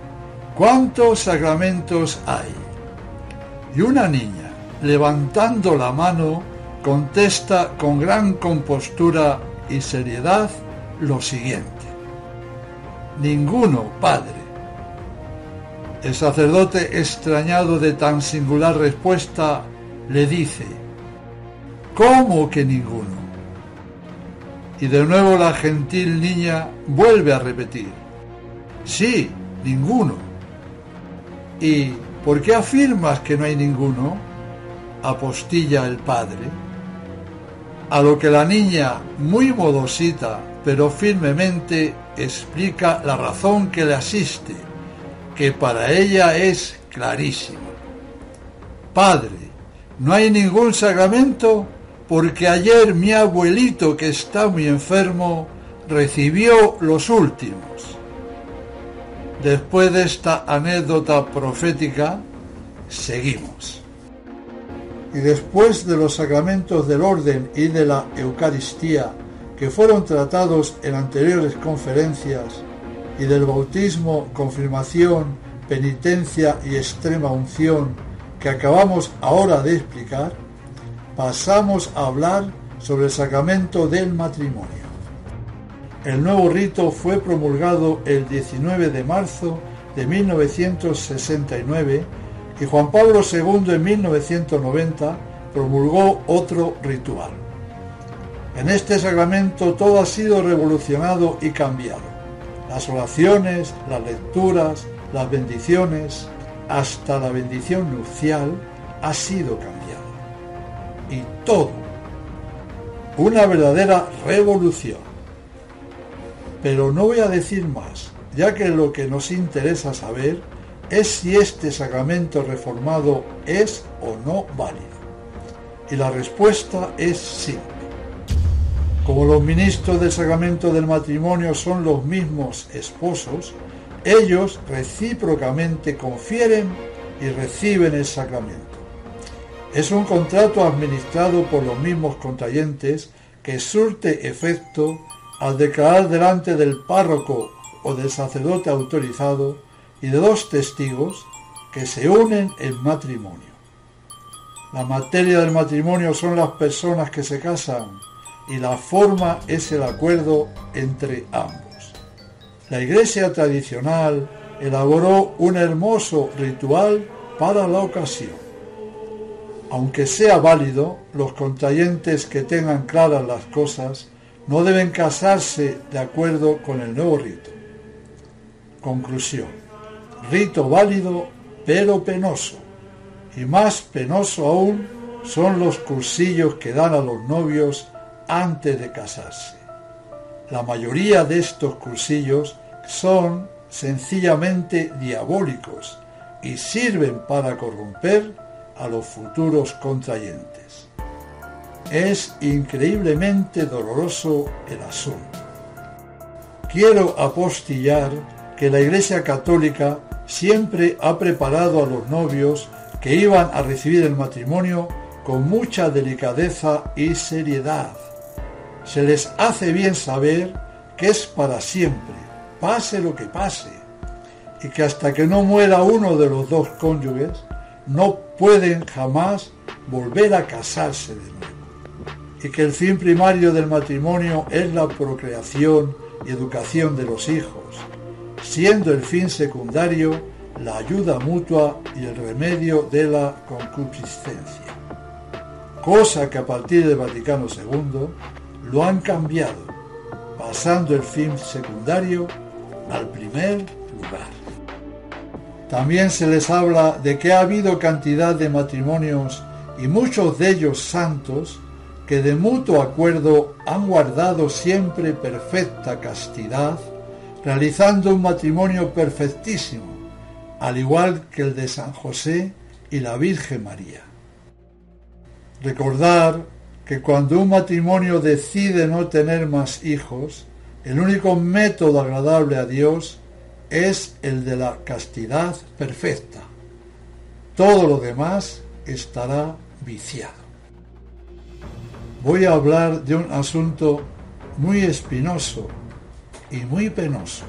Speaker 1: ¿cuántos sacramentos hay? Y una niña, levantando la mano, contesta con gran compostura y seriedad lo siguiente: ninguno, padre. El sacerdote, extrañado de tan singular respuesta, le dice: ¿cómo que ninguno? Y de nuevo la gentil niña vuelve a repetir: sí, ninguno. ¿Y por qué afirmas que no hay ninguno?, apostilla el padre. A lo que la niña, muy modosita pero firmemente, explica la razón que le asiste, que para ella es clarísima. Padre, no hay ningún sacramento porque ayer mi abuelito, que está muy enfermo, recibió los últimos. Después de esta anécdota profética, seguimos. Y después de los sacramentos del orden y de la Eucaristía, que fueron tratados en anteriores conferencias, y del bautismo, confirmación, penitencia y extrema unción, que acabamos ahora de explicar, pasamos a hablar sobre el sacramento del matrimonio. El nuevo rito fue promulgado el 19 de marzo de 1969 y Juan Pablo II en 1990 promulgó otro ritual. En este sacramento todo ha sido revolucionado y cambiado. Las oraciones, las lecturas, las bendiciones, hasta la bendición nupcial ha sido cambiada. Y todo, una verdadera revolución. Pero no voy a decir más, ya que lo que nos interesa saber es si este sacramento reformado es o no válido. Y la respuesta es sí. Como los ministros del sacramento del matrimonio son los mismos esposos, ellos recíprocamente confieren y reciben el sacramento. Es un contrato administrado por los mismos contrayentes que surte efecto al declarar delante del párroco o del sacerdote autorizado y de dos testigos que se unen en matrimonio. La materia del matrimonio son las personas que se casan y la forma es el acuerdo entre ambos. La Iglesia tradicional elaboró un hermoso ritual para la ocasión. Aunque sea válido, los contrayentes que tengan claras las cosas no deben casarse de acuerdo con el nuevo rito. Conclusión: rito válido pero penoso, y más penoso aún son los cursillos que dan a los novios antes de casarse. La mayoría de estos cursillos son sencillamente diabólicos y sirven para corromper a los futuros contrayentes. Es increíblemente doloroso el asunto. Quiero apostillar que la Iglesia Católica siempre ha preparado a los novios que iban a recibir el matrimonio con mucha delicadeza y seriedad. Se les hace bien saber que es para siempre, pase lo que pase, y que hasta que no muera uno de los dos cónyuges, no pueden jamás volver a casarse de nuevo, y que el fin primario del matrimonio es la procreación y educación de los hijos, siendo el fin secundario la ayuda mutua y el remedio de la concupiscencia, cosa que a partir del Vaticano II lo han cambiado, pasando el fin secundario al primer lugar. También se les habla de que ha habido cantidad de matrimonios y muchos de ellos santos que de mutuo acuerdo han guardado siempre perfecta castidad, realizando un matrimonio perfectísimo, al igual que el de San José y la Virgen María. Recordar que cuando un matrimonio decide no tener más hijos, el único método agradable a Dios es el de la castidad perfecta. Todo lo demás estará viciado. Voy a hablar de un asunto muy espinoso y muy penoso.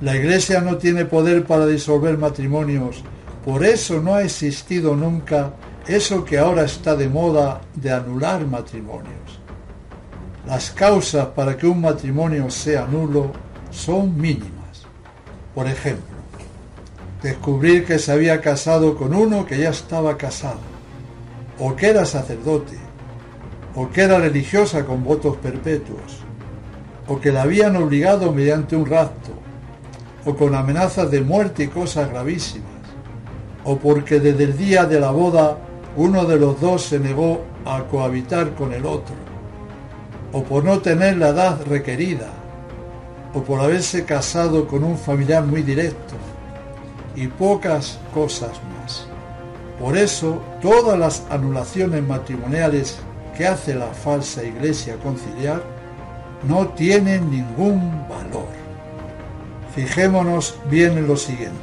Speaker 1: La Iglesia no tiene poder para disolver matrimonios, por eso no ha existido nunca eso que ahora está de moda de anular matrimonios. Las causas para que un matrimonio sea nulo son mínimas. Por ejemplo, descubrir que se había casado con uno que ya estaba casado, o que era sacerdote, o que era religiosa con votos perpetuos, o que la habían obligado mediante un rapto, o con amenazas de muerte y cosas gravísimas, o porque desde el día de la boda uno de los dos se negó a cohabitar con el otro, o por no tener la edad requerida, o por haberse casado con un familiar muy directo, y pocas cosas más. Por eso, todas las anulaciones matrimoniales que hace la falsa Iglesia conciliar no tienen ningún valor. Fijémonos bien en lo siguiente.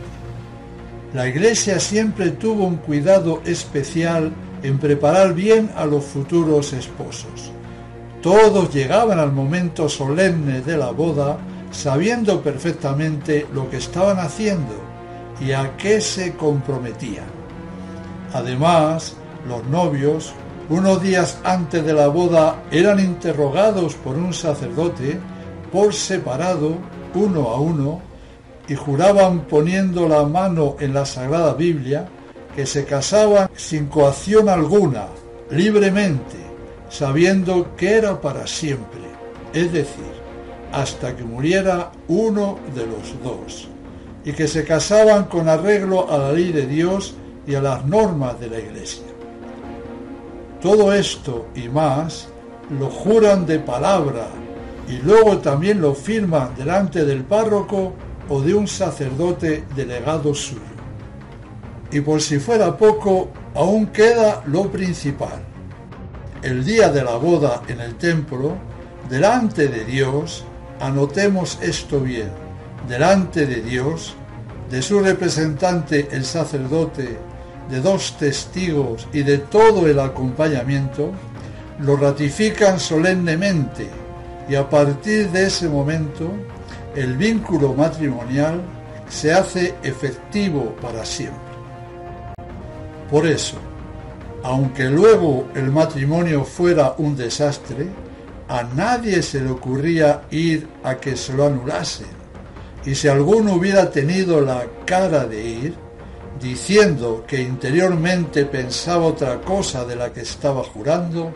Speaker 1: La Iglesia siempre tuvo un cuidado especial en preparar bien a los futuros esposos. Todos llegaban al momento solemne de la boda sabiendo perfectamente lo que estaban haciendo y a qué se comprometían. Además, los novios, unos días antes de la boda, eran interrogados por un sacerdote por separado, uno a uno, y juraban poniendo la mano en la Sagrada Biblia que se casaban sin coacción alguna, libremente, sabiendo que era para siempre, es decir, hasta que muriera uno de los dos, y que se casaban con arreglo a la ley de Dios y a las normas de la Iglesia. Todo esto y más lo juran de palabra y luego también lo firman delante del párroco o de un sacerdote delegado suyo. Y por si fuera poco, aún queda lo principal. El día de la boda en el templo, delante de Dios, anotemos esto bien, delante de Dios, de su representante el sacerdote, de dos testigos y de todo el acompañamiento, lo ratifican solemnemente y a partir de ese momento el vínculo matrimonial se hace efectivo para siempre. Por eso, aunque luego el matrimonio fuera un desastre, a nadie se le ocurría ir a que se lo anulasen, y si alguno hubiera tenido la cara de ir, diciendo que interiormente pensaba otra cosa de la que estaba jurando,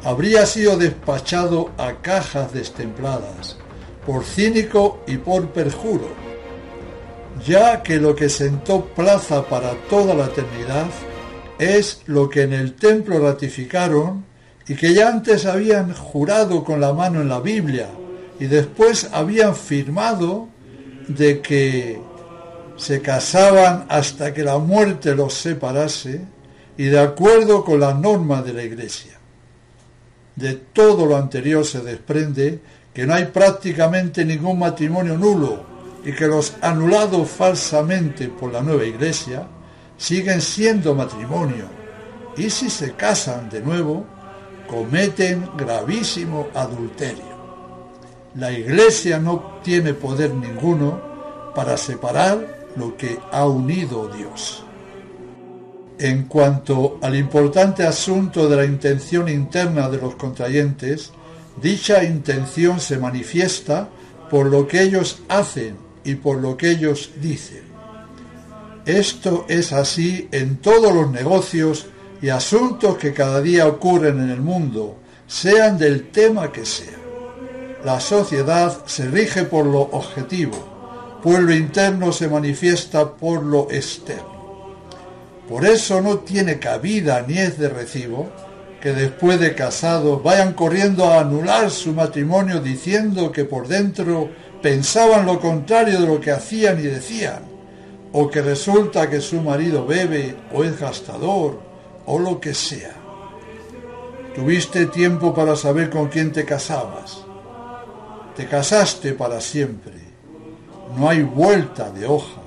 Speaker 1: habría sido despachado a cajas destempladas, por cínico y por perjuro, ya que lo que sentó plaza para toda la eternidad es lo que en el templo ratificaron y que ya antes habían jurado con la mano en la Biblia y después habían firmado de que se casaban hasta que la muerte los separase y de acuerdo con las normas de la Iglesia. De todo lo anterior se desprende que no hay prácticamente ningún matrimonio nulo y que los anulados falsamente por la nueva Iglesia siguen siendo matrimonio y si se casan de nuevo cometen gravísimo adulterio. La Iglesia no tiene poder ninguno para separar lo que ha unido Dios. En cuanto al importante asunto de la intención interna de los contrayentes, dicha intención se manifiesta por lo que ellos hacen y por lo que ellos dicen. Esto es así en todos los negocios y asuntos que cada día ocurren en el mundo, sean del tema que sea. La sociedad se rige por lo objetivo, pues lo interno se manifiesta por lo externo. Por eso no tiene cabida ni es de recibo que después de casados vayan corriendo a anular su matrimonio diciendo que por dentro pensaban lo contrario de lo que hacían y decían, o que resulta que su marido bebe o es gastador o lo que sea. Tuviste tiempo para saber con quién te casabas. Te casaste para siempre. No hay vuelta de hoja.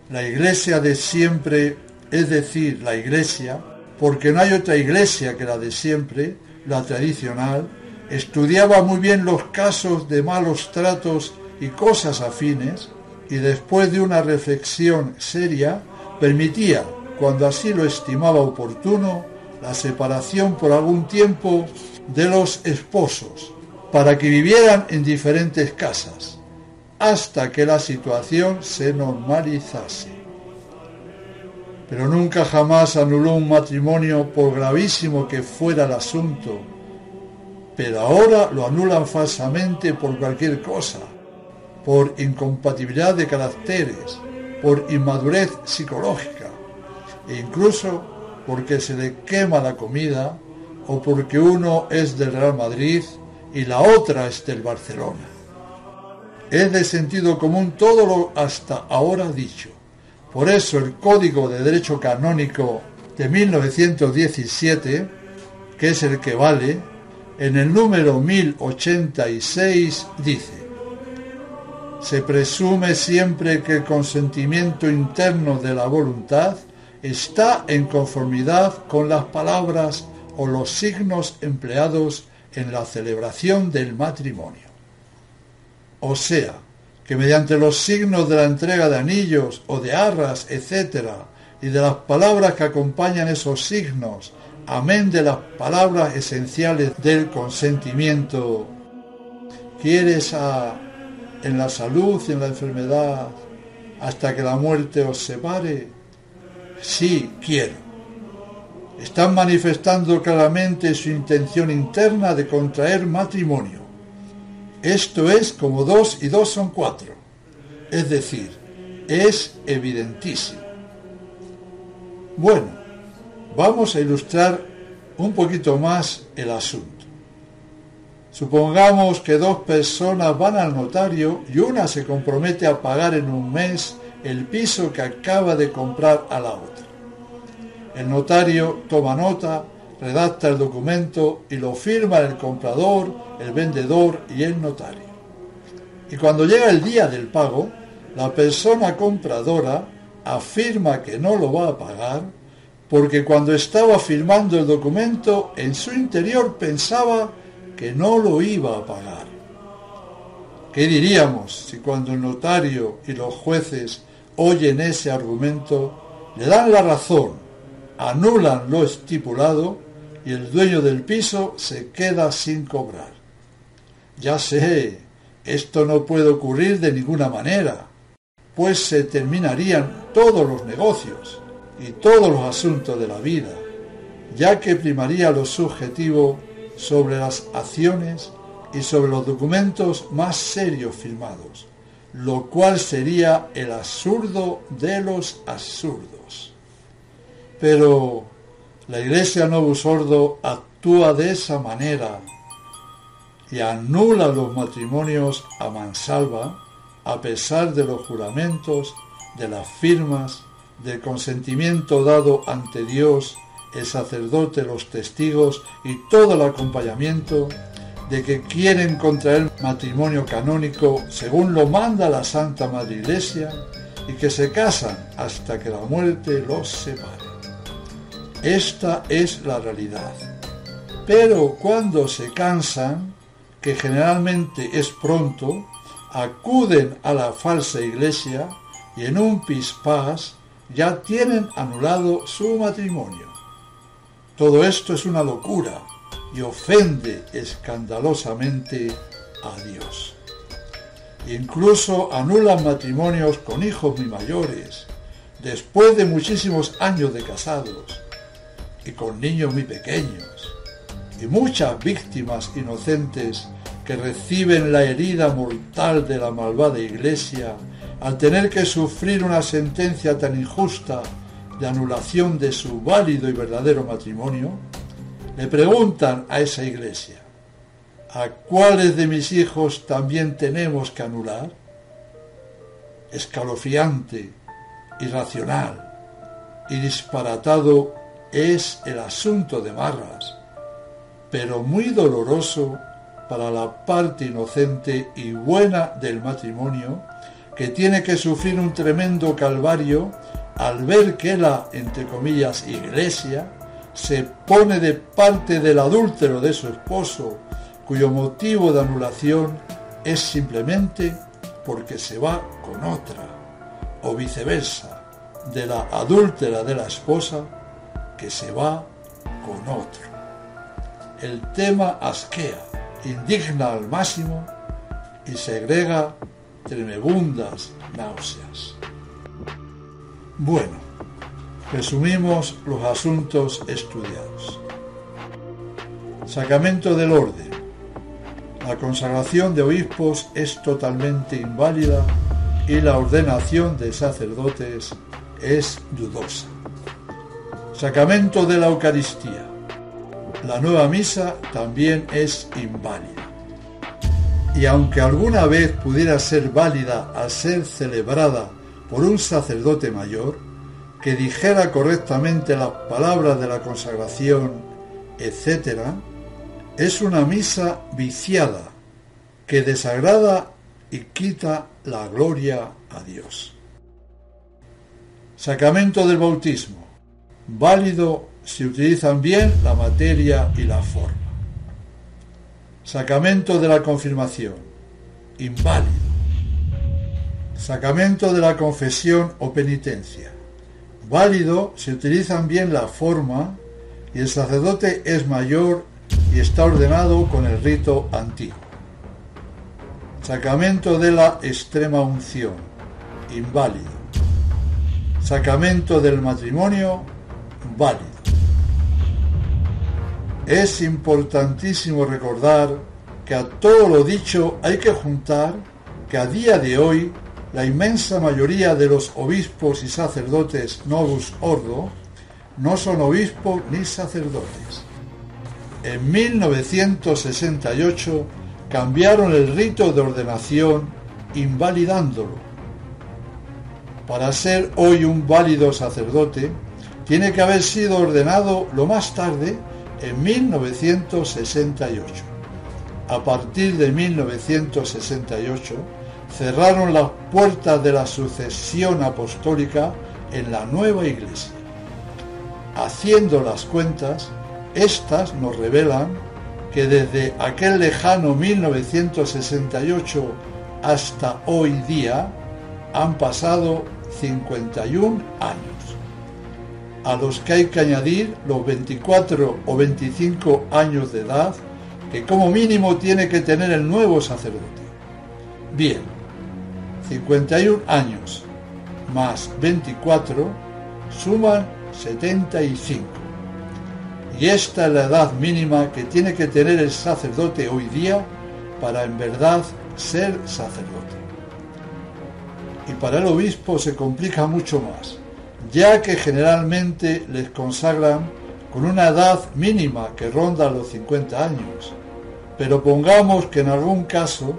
Speaker 1: La Iglesia de siempre, es decir, la Iglesia, porque no hay otra Iglesia que la de siempre, la tradicional, estudiaba muy bien los casos de malos tratos y cosas afines, y después de una reflexión seria, permitía, cuando así lo estimaba oportuno, la separación por algún tiempo de los esposos, para que vivieran en diferentes casas, hasta que la situación se normalizase. Pero nunca jamás anuló un matrimonio por gravísimo que fuera el asunto, pero ahora lo anulan falsamente por cualquier cosa, por incompatibilidad de caracteres, por inmadurez psicológica, e incluso porque se le quema la comida o porque uno es del Real Madrid y la otra es del Barcelona. Es de sentido común todo lo hasta ahora dicho. Por eso el Código de Derecho Canónico de 1917, que es el que vale, en el número 1086 dice: se presume siempre que el consentimiento interno de la voluntad está en conformidad con las palabras o los signos empleados en la celebración del matrimonio. O sea, que mediante los signos de la entrega de anillos o de arras, etc., y de las palabras que acompañan esos signos, amén de las palabras esenciales del consentimiento, ¿quieres en la salud y en la enfermedad hasta que la muerte os separe? Sí, quiero. Están manifestando claramente su intención interna de contraer matrimonio. Esto es como 2 y 2 son 4. Es decir, es evidentísimo. Bueno, vamos a ilustrar un poquito más el asunto. Supongamos que 2 personas van al notario y una se compromete a pagar en un mes el piso que acaba de comprar a la otra. El notario toma nota, redacta el documento y lo firma el comprador, el vendedor y el notario. Y cuando llega el día del pago, la persona compradora afirma que no lo va a pagar porque cuando estaba firmando el documento en su interior pensaba que no lo iba a pagar. ¿Qué diríamos si cuando el notario y los jueces oyen ese argumento, le dan la razón, anulan lo estipulado y el dueño del piso se queda sin cobrar? Ya sé, esto no puede ocurrir de ninguna manera, pues se terminarían todos los negocios y todos los asuntos de la vida, ya que primaría lo subjetivo sobre las acciones y sobre los documentos más serios firmados, lo cual sería el absurdo de los absurdos. Pero la Iglesia Novus Ordo actúa de esa manera y anula los matrimonios a mansalva, a pesar de los juramentos, de las firmas, del consentimiento dado ante Dios, el sacerdote, los testigos y todo el acompañamiento, de que quieren contraer matrimonio canónico según lo manda la Santa Madre Iglesia y que se casan hasta que la muerte los separe. Esta es la realidad. Pero cuando se cansan, que generalmente es pronto, acuden a la falsa iglesia y en un pispás ya tienen anulado su matrimonio. Todo esto es una locura y ofende escandalosamente a Dios. Incluso anulan matrimonios con hijos muy mayores, después de muchísimos años de casados, y con niños muy pequeños, y muchas víctimas inocentes que reciben la herida mortal de la malvada Iglesia al tener que sufrir una sentencia tan injusta de anulación de su válido y verdadero matrimonio, le preguntan a esa Iglesia: ¿a cuáles de mis hijos también tenemos que anular? Escalofriante, irracional y disparatado es el asunto de Marras, pero muy doloroso para la parte inocente y buena del matrimonio, que tiene que sufrir un tremendo calvario al ver que la, entre comillas, Iglesia se pone de parte del adúltero de su esposo, cuyo motivo de anulación es simplemente porque se va con otra, o viceversa, de la adúltera de la esposa que se va con otro. El tema asquea, indigna al máximo y segrega tremebundas náuseas. Bueno, resumimos los asuntos estudiados. Sacramento del orden. La consagración de obispos es totalmente inválida y la ordenación de sacerdotes es dudosa. Sacramento de la Eucaristía. La nueva misa también es inválida. y aunque alguna vez pudiera ser válida al ser celebrada por un sacerdote mayor, que dijera correctamente las palabras de la consagración, etc., es una misa viciada, que desagrada y quita la gloria a Dios. Sacramento del bautismo. Válido si utilizan bien la materia y la forma. Sacramento de la confirmación. Inválido. Sacramento de la confesión o penitencia. Válido si utilizan bien la forma y el sacerdote es mayor y está ordenado con el rito antiguo. Sacramento de la extrema unción. Inválido. Sacramento del matrimonio. Válido. Es importantísimo recordar que a todo lo dicho hay que juntar que a día de hoy la inmensa mayoría de los obispos y sacerdotes novus ordo no son obispos ni sacerdotes. En 1968 cambiaron el rito de ordenación invalidándolo. Para ser hoy un válido sacerdote, tiene que haber sido ordenado lo más tarde en 1968. A partir de 1968 cerraron las puertas de la sucesión apostólica en la nueva Iglesia. Haciendo las cuentas, estas nos revelan que desde aquel lejano 1968 hasta hoy día han pasado 51 años, a los que hay que añadir los 24 o 25 años de edad que como mínimo tiene que tener el nuevo sacerdote. Bien, 51 años más 24 suman 75. Y esta es la edad mínima que tiene que tener el sacerdote hoy día para en verdad ser sacerdote. Y para el obispo se complica mucho más, ya que generalmente les consagran con una edad mínima que ronda los 50 años, pero pongamos que en algún caso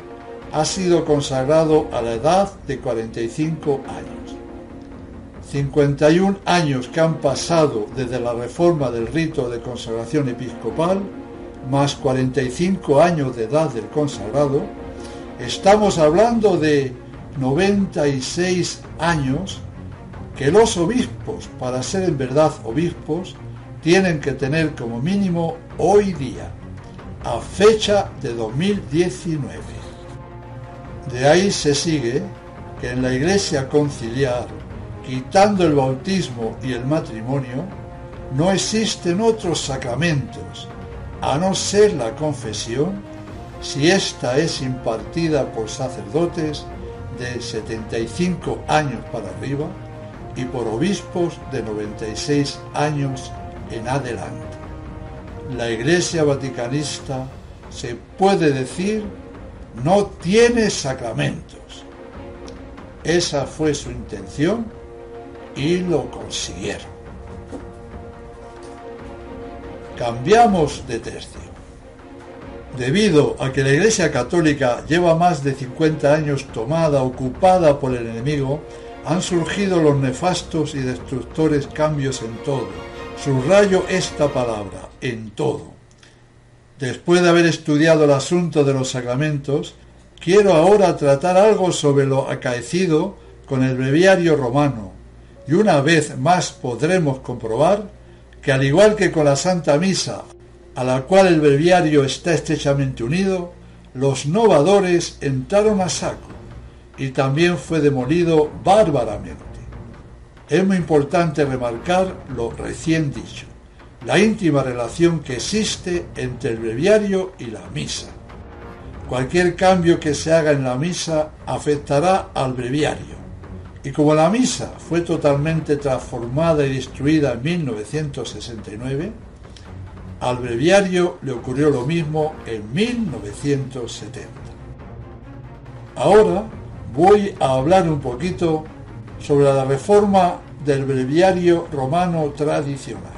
Speaker 1: ha sido consagrado a la edad de 45 años. 51 años que han pasado desde la reforma del rito de consagración episcopal, más 45 años de edad del consagrado, estamos hablando de 96 años que los obispos, para ser en verdad obispos, tienen que tener como mínimo hoy día, a fecha de 2019. De ahí se sigue que en la Iglesia conciliar, quitando el bautismo y el matrimonio, no existen otros sacramentos, a no ser la confesión, si ésta es impartida por sacerdotes de 75 años para arriba y por obispos de 96 años en adelante. La Iglesia vaticanista, se puede decir, no tiene sacramentos. Esa fue su intención y lo consiguieron. Cambiamos de tercio. Debido a que la Iglesia Católica lleva más de 50 años tomada, ocupada por el enemigo, han surgido los nefastos y destructores cambios en todo. Subrayo esta palabra, en todo. Después de haber estudiado el asunto de los sacramentos, quiero ahora tratar algo sobre lo acaecido con el breviario romano, y una vez más podremos comprobar que al igual que con la Santa Misa, a la cual el breviario está estrechamente unido, los novadores entraron a saco y también fue demolido bárbaramente. Es muy importante remarcar lo recién dicho, la íntima relación que existe entre el breviario y la misa. Cualquier cambio que se haga en la misa afectará al breviario, y como la misa fue totalmente transformada y destruida en 1969, al breviario le ocurrió lo mismo en 1970. Ahora voy a hablar un poquito sobre la reforma del breviario romano tradicional.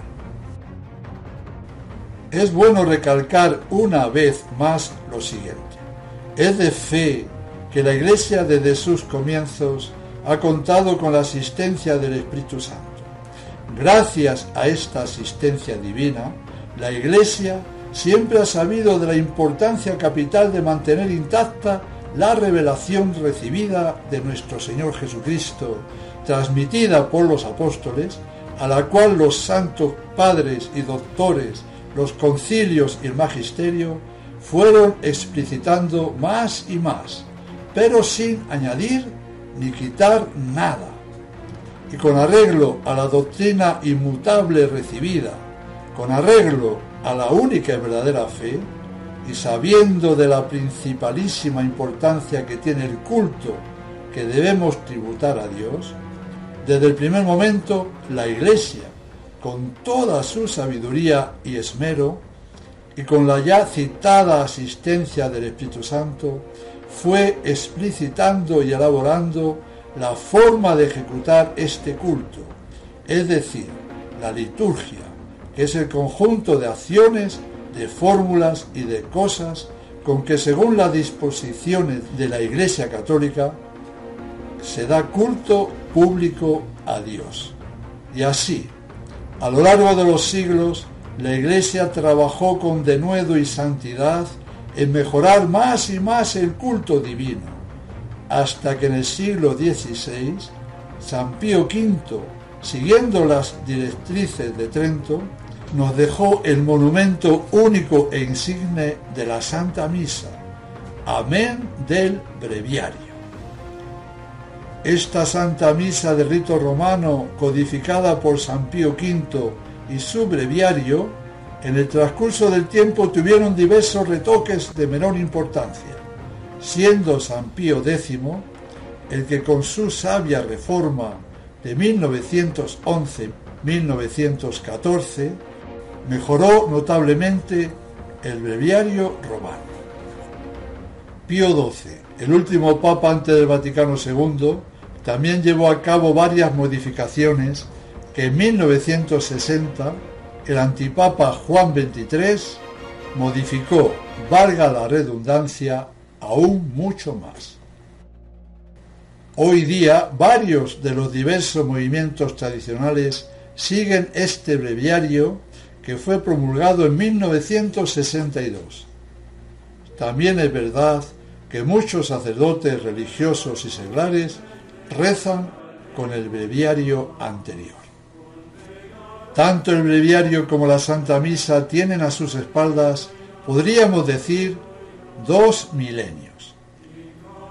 Speaker 1: Es bueno recalcar una vez más lo siguiente. Es de fe que la Iglesia desde sus comienzos ha contado con la asistencia del Espíritu Santo. Gracias a esta asistencia divina, la Iglesia siempre ha sabido de la importancia capital de mantener intacta la revelación recibida de nuestro Señor Jesucristo, transmitida por los apóstoles, a la cual los santos padres y doctores, los concilios y el magisterio fueron explicitando más y más, pero sin añadir ni quitar nada. Y con arreglo a la doctrina inmutable recibida, con arreglo a la única y verdadera fe, y sabiendo de la principalísima importancia que tiene el culto que debemos tributar a Dios, desde el primer momento la Iglesia, con toda su sabiduría y esmero, y con la ya citada asistencia del Espíritu Santo, fue explicitando y elaborando la forma de ejecutar este culto, es decir, la liturgia, que es el conjunto de acciones, de fórmulas y de cosas con que, según las disposiciones de la Iglesia Católica, se da culto público a Dios. Y así, a lo largo de los siglos, la Iglesia trabajó con denuedo y santidad en mejorar más y más el culto divino, hasta que en el siglo XVI, San Pío V, siguiendo las directrices de Trento, nos dejó el monumento único e insigne de la Santa Misa, amén del breviario. Esta Santa Misa de rito romano, codificada por San Pío V y su breviario, en el transcurso del tiempo tuvieron diversos retoques de menor importancia, siendo San Pío X el que con su sabia reforma de 1911-1914 mejoró notablemente el breviario romano. Pío XII, el último papa antes del Vaticano II, también llevó a cabo varias modificaciones que en 1960 el antipapa Juan XXIII modificó, valga la redundancia, aún mucho más. Hoy día, varios de los diversos movimientos tradicionales siguen este breviario que fue promulgado en 1962. También es verdad que muchos sacerdotes religiosos y seglares rezan con el breviario anterior. Tanto el breviario como la Santa Misa tienen a sus espaldas, podríamos decir, 2 milenios.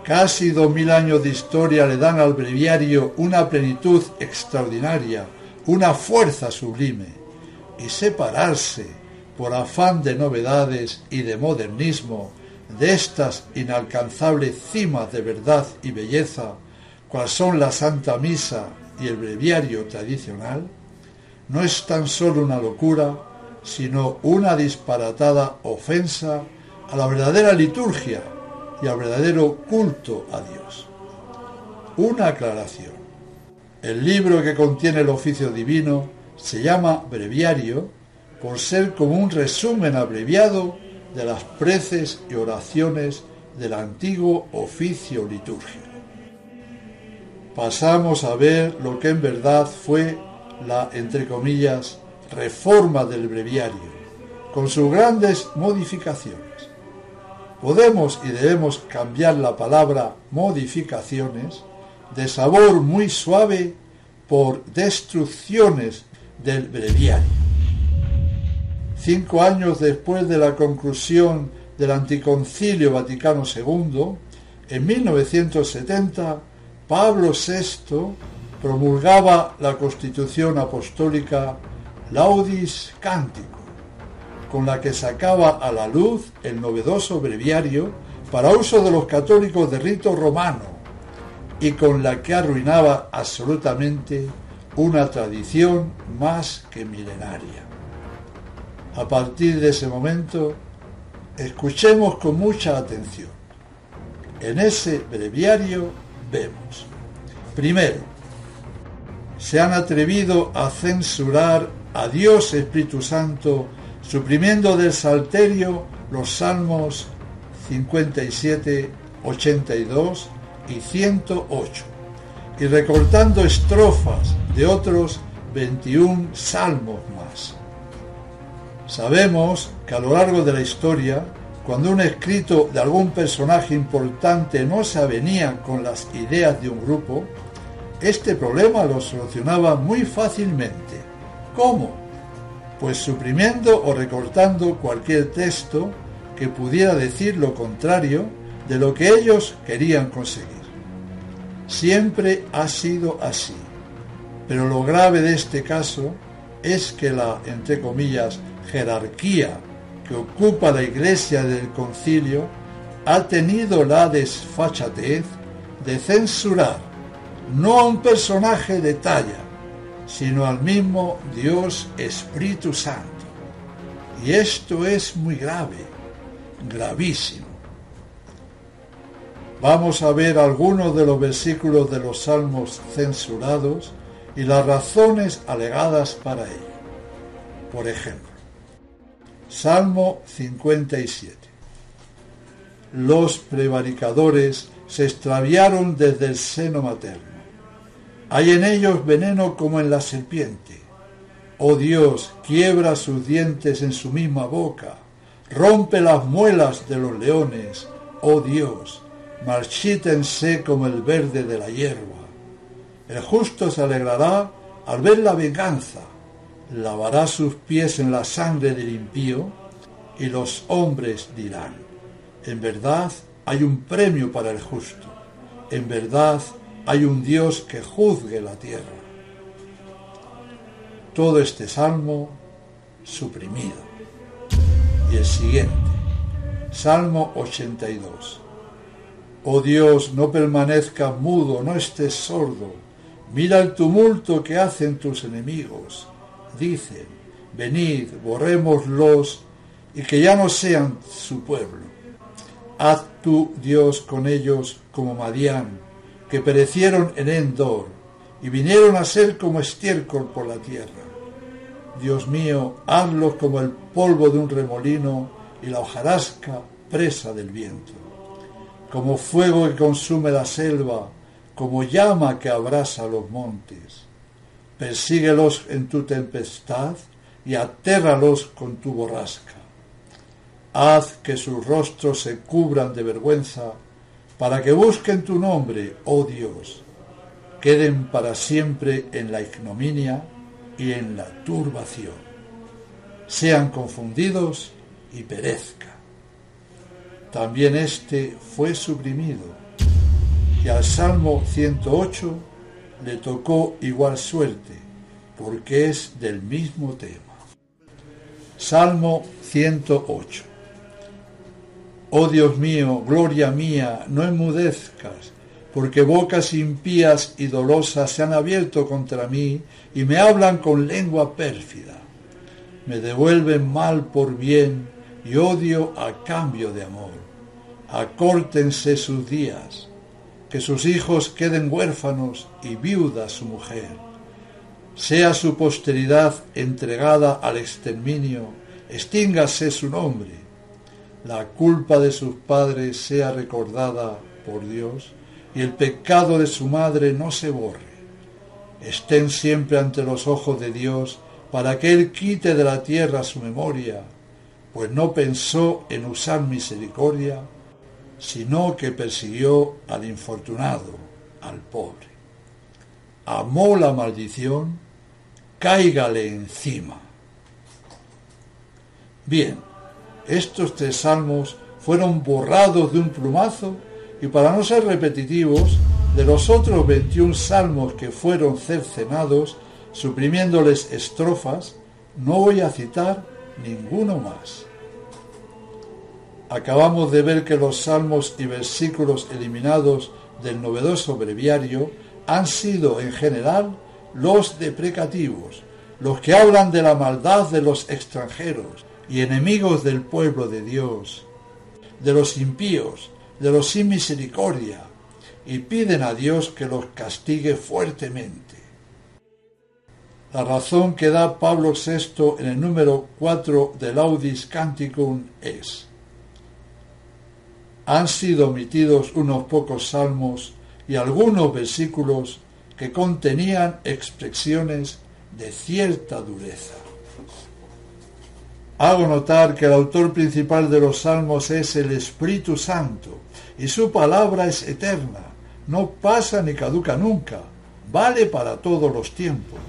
Speaker 1: Casi 2000 años de historia le dan al breviario una plenitud extraordinaria, una fuerza sublime, y separarse, por afán de novedades y de modernismo, de estas inalcanzables cimas de verdad y belleza, cual son la Santa Misa y el breviario tradicional, no es tan solo una locura, sino una disparatada ofensa a la verdadera liturgia y al verdadero culto a Dios. Una aclaración. El libro que contiene el oficio divino se llama breviario por ser como un resumen abreviado de las preces y oraciones del antiguo oficio litúrgico. Pasamos a ver lo que en verdad fue la, entre comillas, reforma del breviario, con sus grandes modificaciones. Podemos y debemos cambiar la palabra modificaciones de sabor muy suave por destrucciones del breviario. 5 años después de la conclusión del Anticoncilio Vaticano II, en 1970, Pablo VI promulgaba la Constitución Apostólica Laudis Cantico, con la que sacaba a la luz el novedoso breviario para uso de los católicos de rito romano y con la que arruinaba absolutamente una tradición más que milenaria. A partir de ese momento, escuchemos con mucha atención. En ese breviario vemos, primero, se han atrevido a censurar a Dios Espíritu Santo, suprimiendo del Salterio los salmos 57, 82 y 108, y recortando estrofas de otros 21 salmos más. Sabemos que a lo largo de la historia, cuando un escrito de algún personaje importante no se avenía con las ideas de un grupo, este problema lo solucionaba muy fácilmente. ¿Cómo? Pues suprimiendo o recortando cualquier texto que pudiera decir lo contrario de lo que ellos querían conseguir. Siempre ha sido así, pero lo grave de este caso es que la, entre comillas, jerarquía que ocupa la Iglesia del Concilio ha tenido la desfachatez de censurar no a un personaje de talla, sino al mismo Dios Espíritu Santo. Y esto es muy grave, gravísimo. Vamos a ver algunos de los versículos de los salmos censurados y las razones alegadas para ello. Por ejemplo, Salmo 57. Los prevaricadores se extraviaron desde el seno materno. Hay en ellos veneno como en la serpiente. Oh Dios, quiebra sus dientes en su misma boca. Rompe las muelas de los leones. Oh Dios, marchítense como el verde de la hierba. El justo se alegrará al ver la venganza. Lavará sus pies en la sangre del impío, y los hombres dirán: en verdad hay un premio para el justo, en verdad hay un Dios que juzgue la tierra. Todo este salmo suprimido. Y el siguiente, Salmo 82. Oh Dios, no permanezcas mudo, no estés sordo. Mira el tumulto que hacen tus enemigos. Dicen: venid, borrémoslos, y que ya no sean su pueblo. Haz tú, Dios, con ellos como Madián, que perecieron en Endor, y vinieron a ser como estiércol por la tierra. Dios mío, hazlos como el polvo de un remolino y la hojarasca presa del viento. Como fuego que consume la selva, como llama que abrasa los montes. Persíguelos en tu tempestad y atérralos con tu borrasca. Haz que sus rostros se cubran de vergüenza, para que busquen tu nombre, oh Dios. Queden para siempre en la ignominia y en la turbación. Sean confundidos y perezcan. También este fue suprimido, y al Salmo 108 le tocó igual suerte, porque es del mismo tema. Salmo 108. Oh Dios mío, gloria mía, no enmudezcas, porque bocas impías y dolosas se han abierto contra mí y me hablan con lengua pérfida. Me devuelven mal por bien y odio a cambio de amor. Acórtense sus días, que sus hijos queden huérfanos y viuda su mujer. Sea su posteridad entregada al exterminio, extíngase su nombre. La culpa de sus padres sea recordada por Dios, y el pecado de su madre no se borre. Estén siempre ante los ojos de Dios, para que Él quite de la tierra su memoria, pues no pensó en usar misericordia, sino que persiguió al infortunado, al pobre. Amó la maldición, cáigale encima. Bien, estos 3 salmos fueron borrados de un plumazo, y para no ser repetitivos, de los otros 21 salmos que fueron cercenados, suprimiéndoles estrofas, no voy a citar ninguno más. Acabamos de ver que los salmos y versículos eliminados del novedoso breviario han sido, en general, los deprecativos, los que hablan de la maldad de los extranjeros y enemigos del pueblo de Dios, de los impíos, de los sin misericordia, y piden a Dios que los castigue fuertemente. La razón que da Pablo VI en el número 4 del Laudis Canticum es: han sido omitidos unos pocos salmos y algunos versículos que contenían expresiones de cierta dureza. Hago notar que el autor principal de los salmos es el Espíritu Santo, y su palabra es eterna, no pasa ni caduca nunca, vale para todos los tiempos.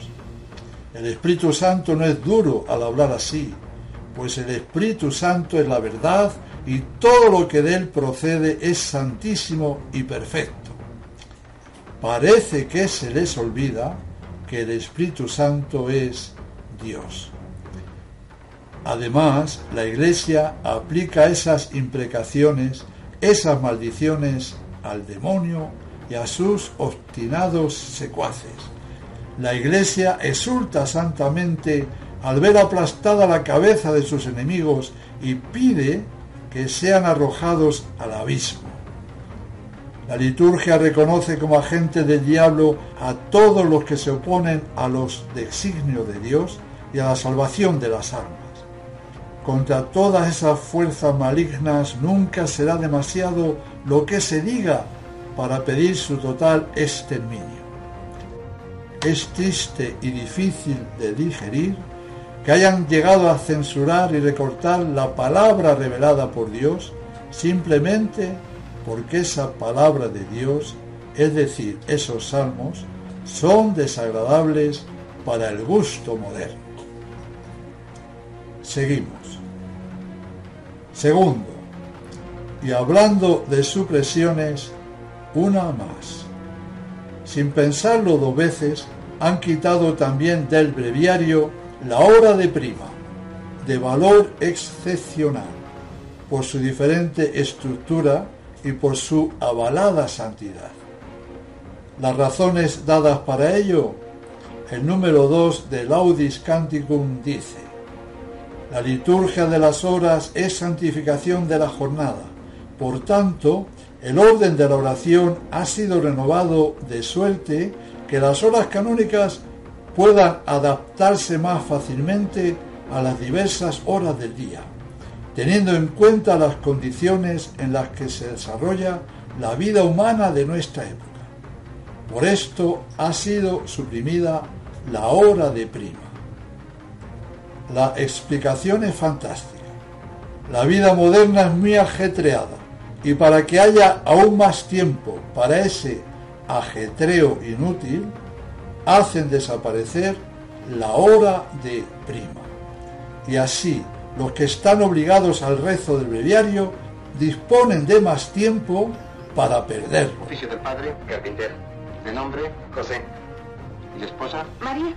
Speaker 1: El Espíritu Santo no es duro al hablar así, pues el Espíritu Santo es la verdad y todo lo que de él procede es santísimo y perfecto. Parece que se les olvida que el Espíritu Santo es Dios. Además, la Iglesia aplica esas imprecaciones, esas maldiciones al demonio y a sus obstinados secuaces. La Iglesia exulta santamente al ver aplastada la cabeza de sus enemigos y pide que sean arrojados al abismo. La liturgia reconoce como agentes del diablo a todos los que se oponen a los designios de Dios y a la salvación de las almas. Contra todas esas fuerzas malignas nunca será demasiado lo que se diga para pedir su total exterminio. Es triste y difícil de digerir que hayan llegado a censurar y recortar la palabra revelada por Dios simplemente porque esa palabra de Dios, es decir, esos salmos, son desagradables para el gusto moderno. Seguimos. Segundo, y hablando de supresiones, una más. Sin pensarlo 2 veces, han quitado también del breviario la hora de prima, de valor excepcional, por su diferente estructura y por su avalada santidad. Las razones dadas para ello, el número 2 de Laudis Canticum dice: la liturgia de las horas es santificación de la jornada. Por tanto, el orden de la oración ha sido renovado de suerte que las horas canónicas puedan adaptarse más fácilmente a las diversas horas del día, teniendo en cuenta las condiciones en las que se desarrolla la vida humana de nuestra época. Por esto ha sido suprimida la hora de prima. La explicación es fantástica. La vida moderna es muy ajetreada y para que haya aún más tiempo para ese ajetreo inútil, hacen desaparecer la hora de prima. Y así, los que están obligados al rezo del breviario disponen de más tiempo para perderlo.
Speaker 12: Oficio del padre, carpintero. De nombre, José. ¿Y la esposa? María.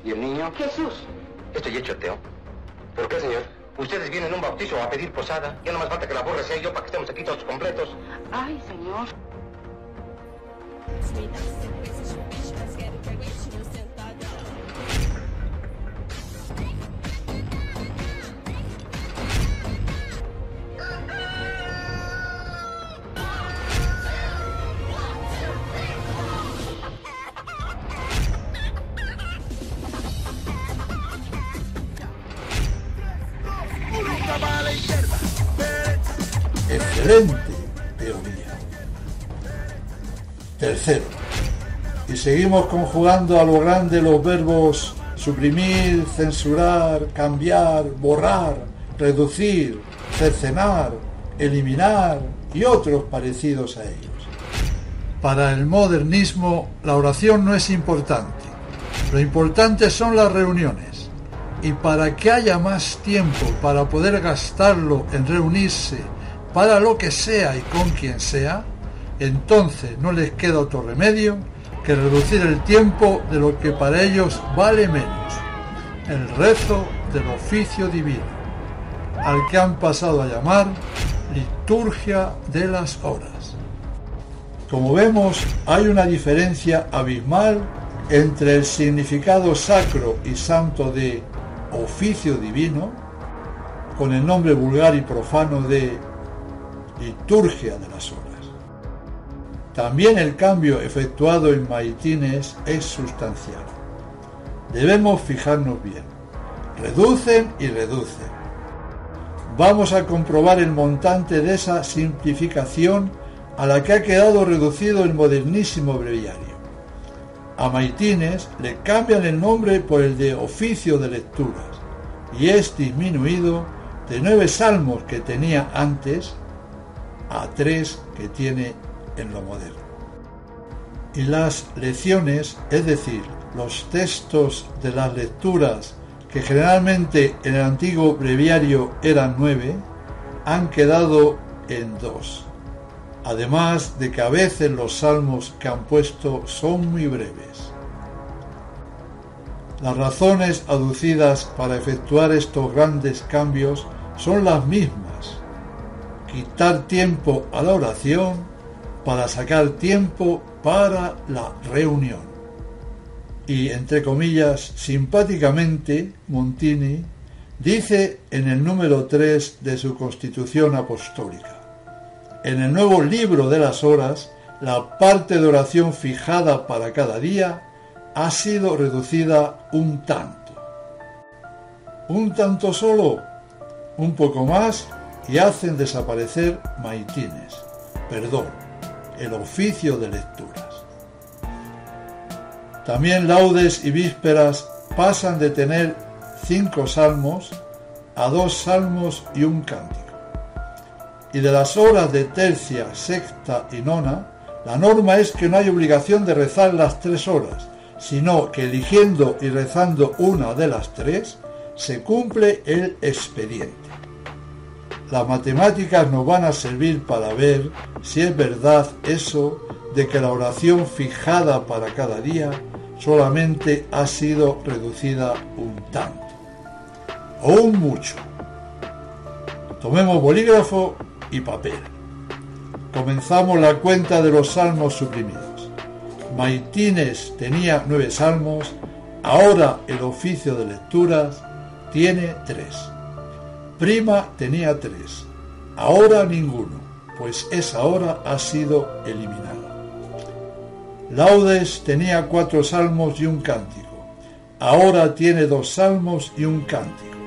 Speaker 12: ¿Y el niño? Jesús. Estoy hecho ateo. ¿Por qué, señor? Ustedes vienen a un bautizo a pedir posada. Ya no más falta que la borra sea yo para que estemos aquí todos completos. Ay, señor.
Speaker 1: Excelente teoría. Tercero, y seguimos conjugando a lo grande los verbos suprimir, censurar, cambiar, borrar, reducir, cercenar, eliminar y otros parecidos a ellos. Para el modernismo, la oración no es importante. Lo importante son las reuniones. Y para que haya más tiempo para poder gastarlo en reunirse para lo que sea y con quien sea, entonces no les queda otro remedio que reducir el tiempo de lo que para ellos vale menos, el rezo del oficio divino, al que han pasado a llamar liturgia de las horas. Como vemos, hay una diferencia abismal entre el significado sacro y santo de oficio divino, con el nombre vulgar y profano de liturgia de las horas. También el cambio efectuado en maitines es sustancial. Debemos fijarnos bien. Reducen y reducen. vamos a comprobar el montante de esa simplificación a la que ha quedado reducido el modernísimo breviario. A Maitines le cambian el nombre por el de oficio de lecturas y es disminuido de 9 salmos que tenía antes a 3 que tiene en lo moderno. Y las lecciones, es decir, los textos de las lecturas, que generalmente en el antiguo breviario eran 9, han quedado en 2. Además de que a veces los salmos que han puesto son muy breves. Las razones aducidas para efectuar estos grandes cambios son las mismas: quitar tiempo a la oración para sacar tiempo para la reunión. Y, entre comillas, simpáticamente, Montini dice en el número 3 de su Constitución Apostólica: en el nuevo libro de las horas, la parte de oración fijada para cada día ha sido reducida un tanto. ¿Un tanto solo? Un poco más y hacen desaparecer Maitines, el oficio de lecturas. También laudes y vísperas pasan de tener 5 salmos a 2 salmos y un cántico. Y de las horas de tercia, sexta y nona, la norma es que no hay obligación de rezar las 3 horas, sino que eligiendo y rezando una de las 3, se cumple el expediente. Las matemáticas nos van a servir para ver si es verdad eso de que la oración fijada para cada día solamente ha sido reducida un tanto, o un mucho. Tomemos bolígrafo y papel. Comenzamos la cuenta de los salmos suprimidos. Maitines tenía 9 salmos, ahora el oficio de lecturas tiene 3. Prima tenía 3, ahora ninguno, pues esa hora ha sido eliminada. Laudes tenía 4 salmos y un cántico, ahora tiene 2 salmos y un cántico.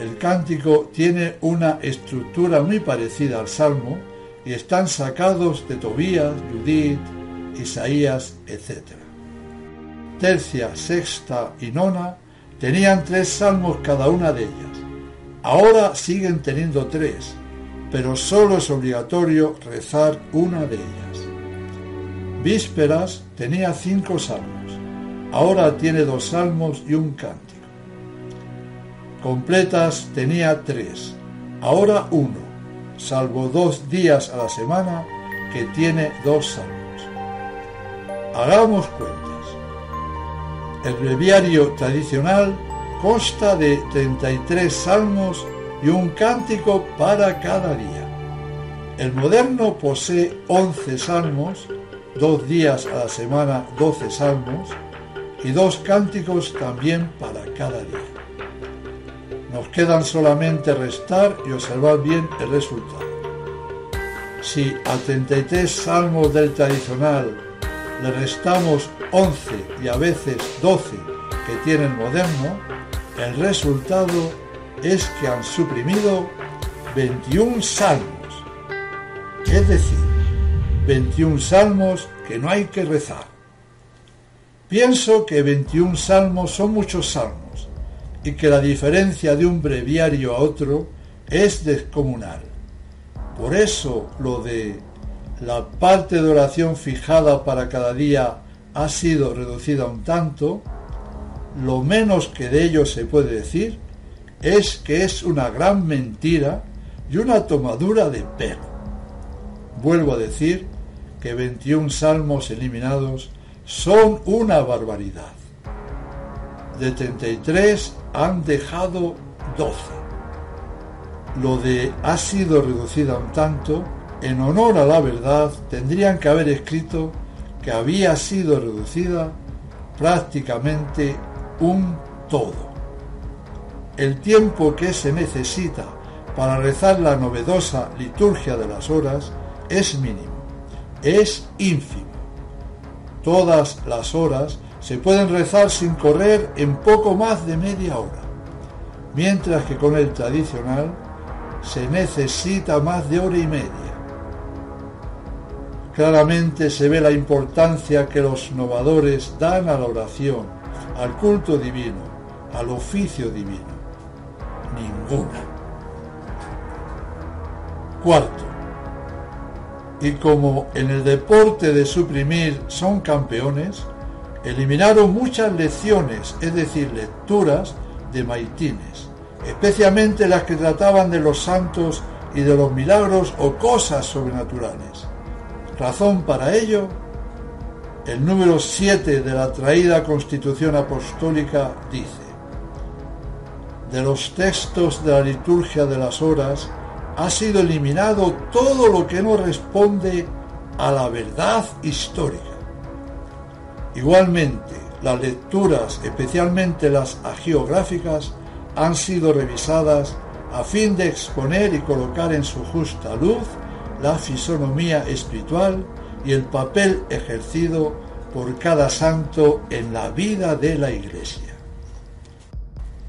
Speaker 1: El cántico tiene una estructura muy parecida al salmo y están sacados de Tobías, Judith, Isaías, etc. Tercia, sexta y nona tenían 3 salmos cada una de ellas. Ahora siguen teniendo 3, pero solo es obligatorio rezar una de ellas. Vísperas tenía 5 salmos, ahora tiene 2 salmos y un cántico. Completas tenía 3, ahora 1, salvo 2 días a la semana que tiene 2 salmos. Hagamos cuentas. El breviario tradicional consta de 33 salmos y un cántico para cada día. El moderno posee 11 salmos, 2 días a la semana 12 salmos y 2 cánticos también para cada día. Nos quedan solamente restar y observar bien el resultado. Si a 33 salmos del tradicional le restamos 11 y a veces 12 que tiene el moderno, el resultado es que han suprimido 21 salmos, es decir, 21 salmos que no hay que rezar. Pienso que 21 salmos son muchos salmos y que la diferencia de un breviario a otro es descomunal. Por eso lo de la parte de oración fijada para cada día ha sido reducida un tanto, lo menos que de ello se puede decir es que es una gran mentira y una tomadura de pelo. Vuelvo a decir que 21 salmos eliminados son una barbaridad. De 33 han dejado 12. Lo de ha sido reducida un tanto, en honor a la verdad, tendrían que haber escrito que había sido reducida prácticamente un todo. El tiempo que se necesita para rezar la novedosa liturgia de las horas es mínimo, es ínfimo. Todas las horas se pueden rezar sin correr en poco más de media hora, mientras que con el tradicional se necesita más de hora y media. Claramente se ve la importancia que los novadores dan a la oración, al culto divino, al oficio divino. Ninguna. Cuarto, y como en el deporte de suprimir son campeones, eliminaron muchas lecciones, es decir, lecturas de maitines, especialmente las que trataban de los santos y de los milagros o cosas sobrenaturales. Razón para ello, el número 7 de la traída Constitución Apostólica dice: de los textos de la liturgia de las horas ha sido eliminado todo lo que no responde a la verdad histórica. Igualmente, las lecturas, especialmente las hagiográficas, han sido revisadas a fin de exponer y colocar en su justa luz la fisonomía espiritual y el papel ejercido por cada santo en la vida de la Iglesia.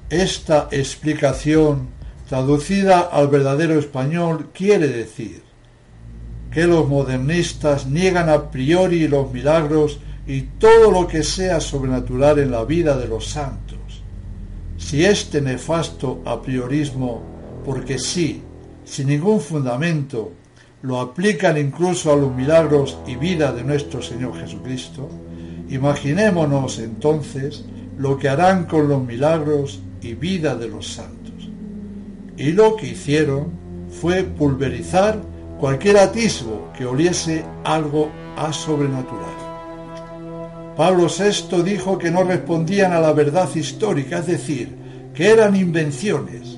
Speaker 1: Esta explicación, traducida al verdadero español, quiere decir que los modernistas niegan a priori los milagros y todo lo que sea sobrenatural en la vida de los santos. Si este nefasto apriorismo, porque sí, sin ningún fundamento, lo aplican incluso a los milagros y vida de nuestro Señor Jesucristo, imaginémonos entonces lo que harán con los milagros y vida de los santos. Y lo que hicieron fue pulverizar cualquier atisbo que oliese algo a sobrenatural. Pablo VI dijo que no respondían a la verdad histórica, es decir, que eran invenciones,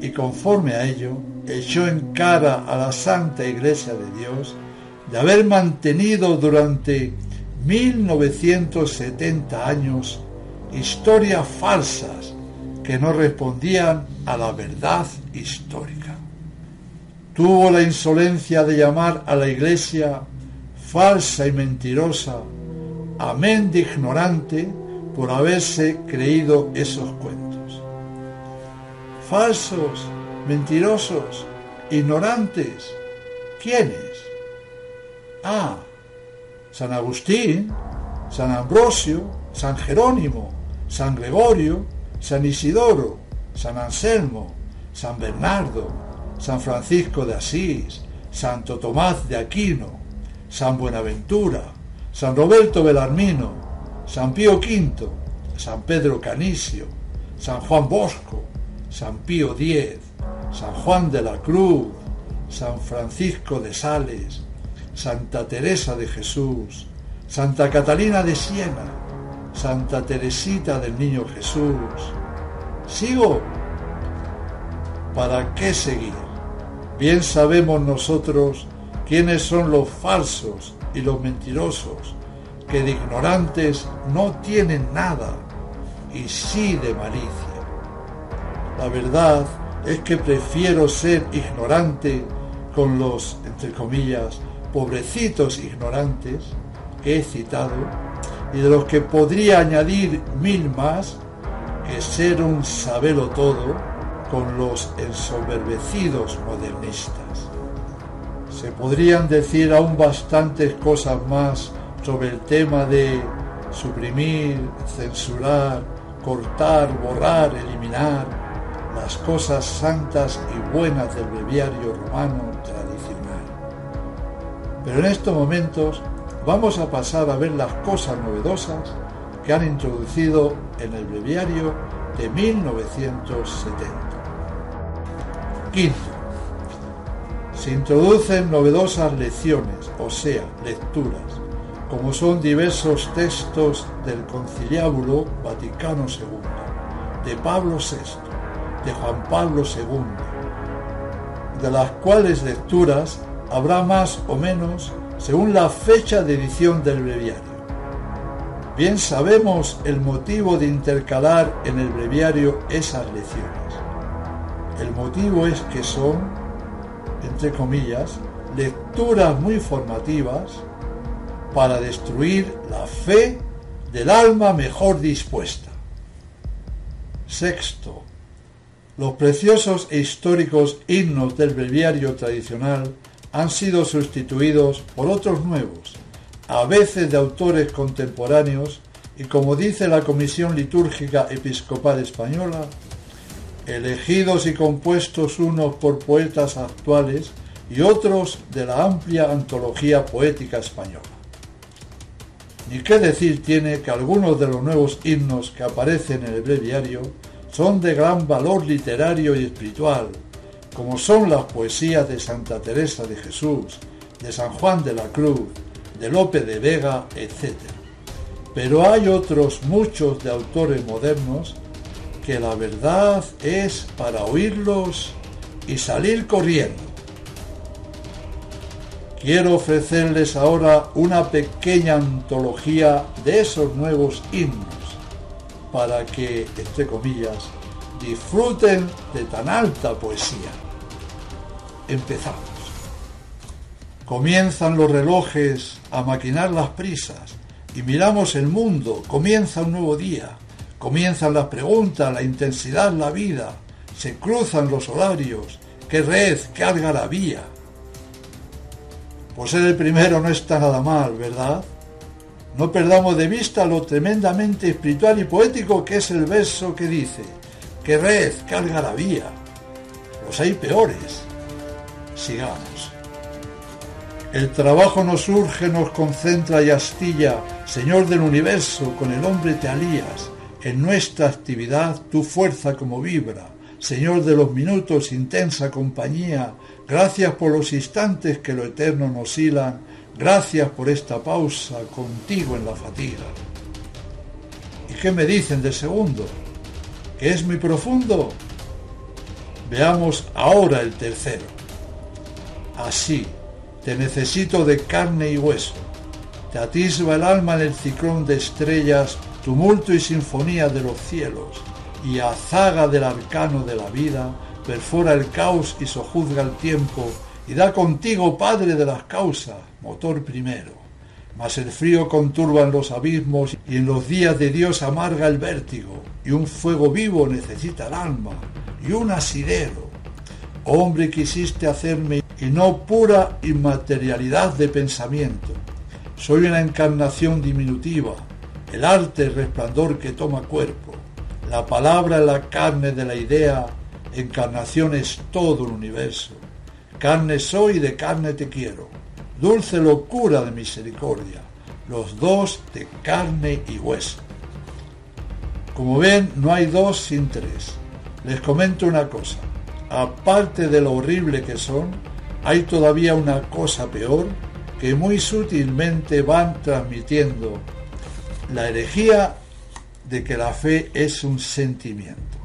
Speaker 1: y conforme a ello, echó en cara a la Santa Iglesia de Dios de haber mantenido durante 1970 años historias falsas que no respondían a la verdad histórica. Tuvo la insolencia de llamar a la Iglesia falsa y mentirosa, amén de ignorante, por haberse creído esos cuentos. Falsos, mentirosos, ignorantes. ¿Quiénes? San Agustín, San Ambrosio, San Jerónimo, San Gregorio, San Isidoro, San Anselmo, San Bernardo, San Francisco de Asís, Santo Tomás de Aquino, San Buenaventura, San Roberto Belarmino, San Pío V, San Pedro Canisio, San Juan Bosco, San Pío X, San Juan de la Cruz, San Francisco de Sales, Santa Teresa de Jesús, Santa Catalina de Siena, Santa Teresita del Niño Jesús. ¿Sigo? ¿Para qué seguir? Bien sabemos nosotros quiénes son los falsos y los mentirosos, que de ignorantes no tienen nada, y sí de malicia. La verdad es que prefiero ser ignorante con los, entre comillas, pobrecitos ignorantes que he citado, y de los que podría añadir 1000 más, que ser un sabelotodo con los ensoberbecidos modernistas. Se podrían decir aún bastantes cosas más sobre el tema de suprimir, censurar, cortar, borrar, eliminar las cosas santas y buenas del breviario romano tradicional. Pero en estos momentos vamos a pasar a ver las cosas novedosas que han introducido en el breviario de 1970. Quinto, se introducen novedosas lecciones, o sea, lecturas, como son diversos textos del Conciliábulo Vaticano II, de Pablo VI, de Juan Pablo II, de las cuales lecturas habrá más o menos según la fecha de edición del breviario. Bien sabemos el motivo de intercalar en el breviario esas lecciones. El motivo es que son, entre comillas, lecturas muy formativas para destruir la fe del alma mejor dispuesta. Sexto, Los preciosos e históricos himnos del breviario tradicional han sido sustituidos por otros nuevos, a veces de autores contemporáneos, y como dice la Comisión Litúrgica Episcopal Española, elegidos y compuestos unos por poetas actuales y otros de la amplia antología poética española. Ni qué decir tiene que algunos de los nuevos himnos que aparecen en el breviario son de gran valor literario y espiritual, como son las poesías de Santa Teresa de Jesús, de San Juan de la Cruz, de Lope de Vega, etc. Pero hay otros muchos de autores modernos que la verdad es para oírlos y salir corriendo. Quiero ofrecerles ahora una pequeña antología de esos nuevos himnos para que, entre comillas, disfruten de tan alta poesía. Empezamos. Comienzan los relojes a maquinar las prisas y miramos el mundo, comienza un nuevo día, comienzan las preguntas, la intensidad, la vida, se cruzan los horarios, qué red, qué algarabía. Por ser el primero no está nada mal, ¿verdad? No perdamos de vista lo tremendamente espiritual y poético que es el verso que dice: ¡qué red, qué algarabía! Los hay peores. Sigamos. El trabajo nos urge, nos concentra y astilla. Señor del universo, con el hombre te alías. En nuestra actividad tu fuerza como vibra. Señor de los minutos, intensa compañía. Gracias por los instantes que lo eterno nos hilan. Gracias por esta pausa contigo en la fatiga. ¿Y qué me dicen del segundo? ¿Que es muy profundo? Veamos ahora el tercero. Así, te necesito de carne y hueso. Te atisba el alma en el ciclón de estrellas, tumulto y sinfonía de los cielos, y a zaga del arcano de la vida, perfora el caos y sojuzga el tiempo, y da contigo, Padre de las causas, motor primero. Mas el frío conturba en los abismos, y en los días de Dios amarga el vértigo, y un fuego vivo necesita el alma, y un asidero. Hombre quisiste hacerme, y no pura inmaterialidad de pensamiento. Soy una encarnación diminutiva, el arte, el resplandor que toma cuerpo. La palabra es la carne de la idea, encarnación es todo el universo. Carne soy y de carne te quiero, dulce locura de misericordia, los dos de carne y hueso. Como ven, no hay dos sin tres. Les comento una cosa, aparte de lo horrible que son, hay todavía una cosa peor que muy sutilmente van transmitiendo: la herejía de que la fe es un sentimiento,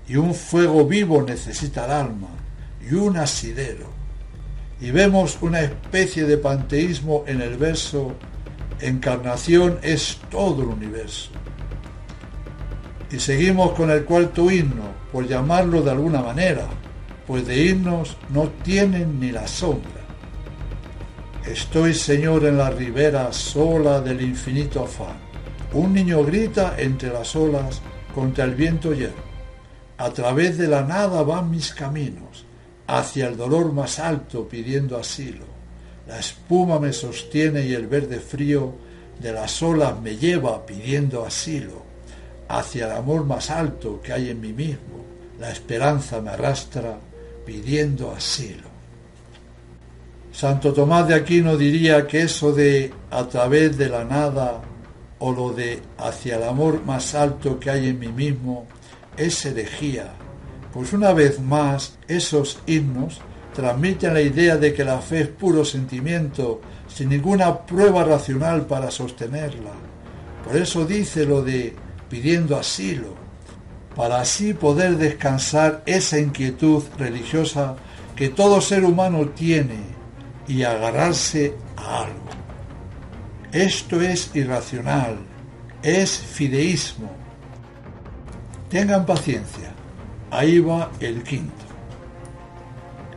Speaker 1: y un fuego vivo necesita el alma, y un asidero. Y vemos una especie de panteísmo en el verso: encarnación es todo el universo. Y seguimos con el cuarto himno, por llamarlo de alguna manera, pues de himnos no tienen ni la sombra. Estoy, Señor, en la ribera sola del infinito afán. Un niño grita entre las olas contra el viento yermo. A través de la nada van mis caminos, hacia el dolor más alto pidiendo asilo. La espuma me sostiene y el verde frío de las olas me lleva pidiendo asilo. Hacia el amor más alto que hay en mí mismo, la esperanza me arrastra pidiendo asilo. Santo Tomás de Aquino diría que eso de a través de la nada o lo de hacia el amor más alto que hay en mí mismo es herejía, pues una vez más esos himnos transmiten la idea de que la fe es puro sentimiento, sin ninguna prueba racional para sostenerla. Por eso dice lo de pidiendo asilo, para así poder descansar esa inquietud religiosa que todo ser humano tiene y agarrarse a algo. Esto es irracional, es fideísmo. Tengan paciencia, ahí va el quinto.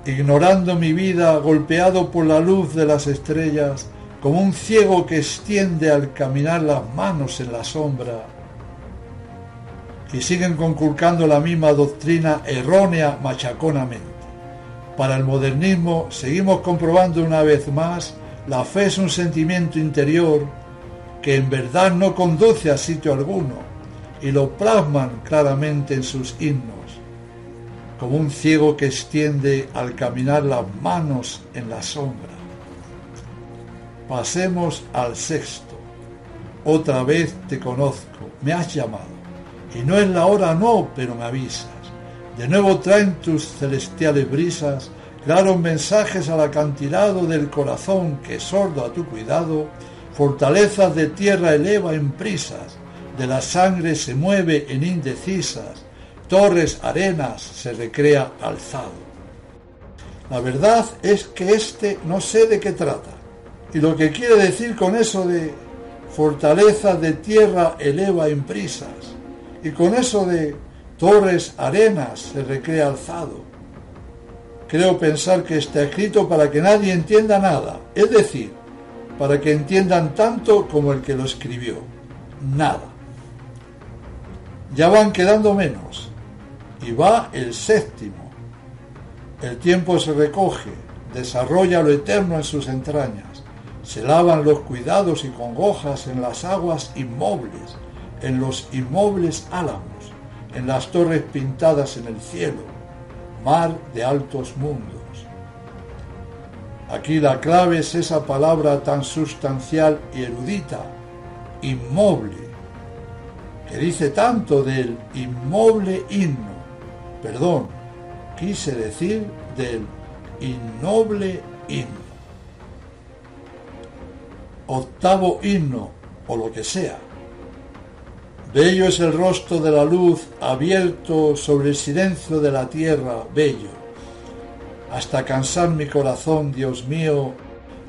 Speaker 1: Ignorando mi vida, golpeado por la luz de las estrellas, como un ciego que extiende al caminar las manos en la sombra, y siguen conculcando la misma doctrina errónea machaconamente. Para el modernismo seguimos comprobando una vez más la fe es un sentimiento interior que en verdad no conduce a sitio alguno y lo plasman claramente en sus himnos, como un ciego que extiende al caminar las manos en la sombra. Pasemos al sexto. Otra vez te conozco, me has llamado, y no es la hora, no, pero me avisas. De nuevo traen tus celestiales brisas, claros mensajes al acantilado del corazón que, sordo a tu cuidado, fortalezas de tierra eleva en prisas, de la sangre se mueve en indecisas, torres, arenas se recrea alzado. La verdad es que no sé de qué trata, y lo que quiere decir con eso de fortalezas de tierra eleva en prisas, y con eso de torres, arenas se recrea alzado. Creo pensar que está escrito para que nadie entienda nada, es decir, para que entiendan tanto como el que lo escribió, nada. Ya van quedando menos, y va el séptimo. El tiempo se recoge, desarrolla lo eterno en sus entrañas, se lavan los cuidados y congojas en las aguas inmobles, en los inmobles álamos, en las torres pintadas en el cielo, mar de altos mundos. Aquí la clave es esa palabra tan sustancial y erudita, inmoble, que dice tanto del inmoble himno, quise decir del innoble himno. Octavo himno, o lo que sea. Bello es el rostro de la luz abierto sobre el silencio de la tierra, bello. Hasta cansar mi corazón, Dios mío,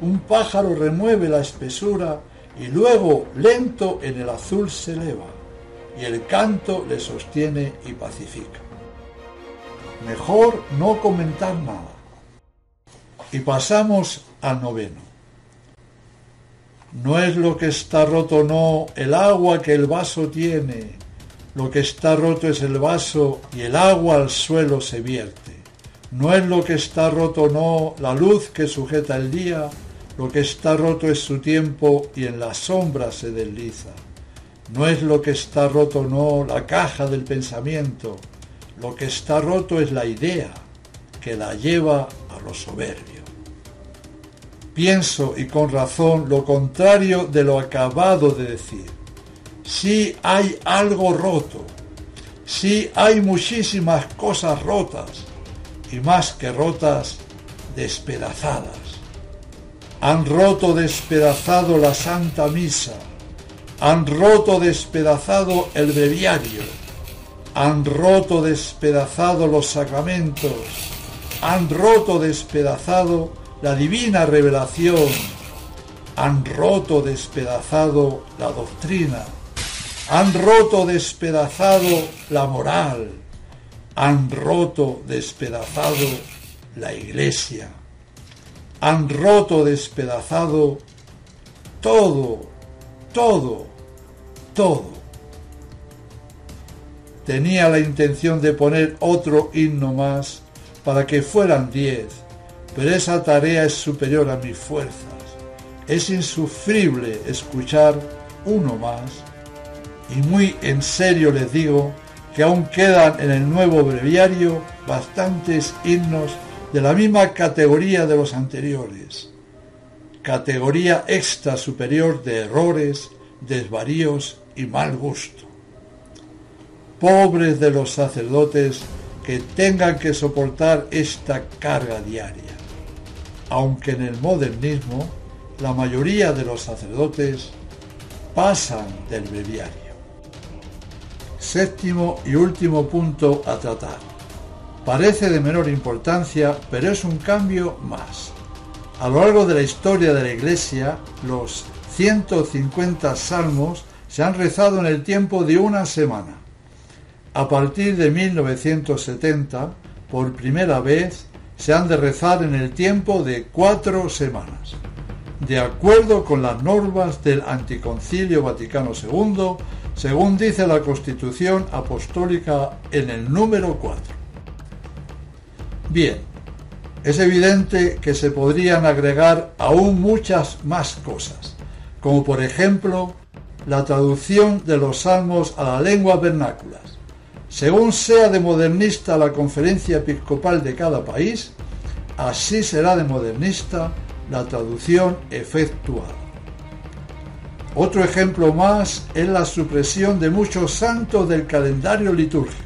Speaker 1: un pájaro remueve la espesura y luego lento en el azul se eleva, y el canto le sostiene y pacifica. Mejor no comentar nada. Y pasamos al noveno. No es lo que está roto, no, el agua que el vaso tiene. Lo que está roto es el vaso y el agua al suelo se vierte. No es lo que está roto, no, la luz que sujeta el día. Lo que está roto es su tiempo y en la sombra se desliza. No es lo que está roto, no, la caja del pensamiento. Lo que está roto es la idea que la lleva a lo soberbio. Pienso, y con razón, lo contrario de lo acabado de decir. Sí hay algo roto, sí hay muchísimas cosas rotas, y más que rotas, despedazadas. Han roto despedazado la Santa Misa, han roto despedazado el breviario, han roto despedazado los sacramentos, han roto despedazado la divina revelación, han roto despedazado la doctrina, han roto despedazado la moral, han roto despedazado la Iglesia, han roto despedazado todo. Tenía la intención de poner otro himno más para que fueran 10, pero esa tarea es superior a mis fuerzas. Es insufrible escuchar uno más, y muy en serio les digo que aún quedan en el nuevo breviario bastantes himnos de la misma categoría de los anteriores, categoría extra superior de errores, desvaríos y mal gusto. Pobres de los sacerdotes que tengan que soportar esta carga diaria, aunque en el modernismo la mayoría de los sacerdotes pasan del breviario. Séptimo y último punto a tratar. Parece de menor importancia, pero es un cambio más. A lo largo de la historia de la Iglesia, los 150 salmos se han rezado en el tiempo de una semana. A partir de 1970, por primera vez, se han de rezar en el tiempo de 4 semanas. De acuerdo con las normas del Anticoncilio Vaticano II, según dice la Constitución Apostólica en el número 4. Bien, es evidente que se podrían agregar aún muchas más cosas, como por ejemplo la traducción de los salmos a las lenguas vernáculas. Según sea de modernista la conferencia episcopal de cada país, así será de modernista la traducción efectuada. Otro ejemplo más es la supresión de muchos santos del calendario litúrgico.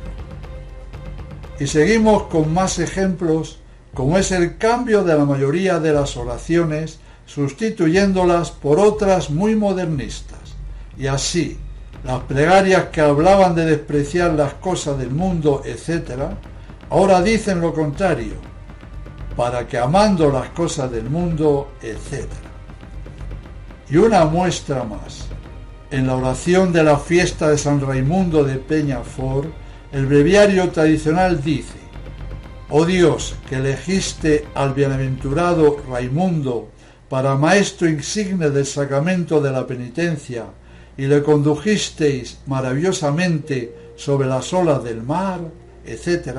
Speaker 1: Y seguimos con más ejemplos, como es el cambio de la mayoría de las oraciones, sustituyéndolas por otras muy modernistas. Y así, las plegarias que hablaban de despreciar las cosas del mundo, etc., ahora dicen lo contrario, para que amando las cosas del mundo, etc. Y una muestra más. En la oración de la fiesta de San Raimundo de Peñafort, el breviario tradicional dice: «Oh Dios, que elegiste al bienaventurado Raimundo para maestro insigne del sacramento de la penitencia, y le condujisteis maravillosamente sobre las olas del mar», etc.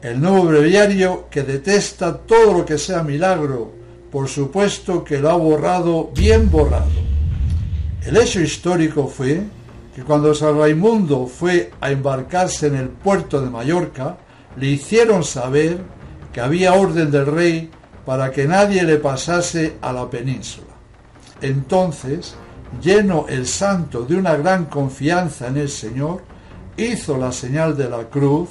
Speaker 1: El nuevo breviario, que detesta todo lo que sea milagro, por supuesto que lo ha borrado bien borrado. El hecho histórico fue que cuando San Raimundo fue a embarcarse en el puerto de Mallorca, le hicieron saber que había orden del rey para que nadie le pasase a la península. Entonces, lleno el santo de una gran confianza en el Señor, hizo la señal de la cruz,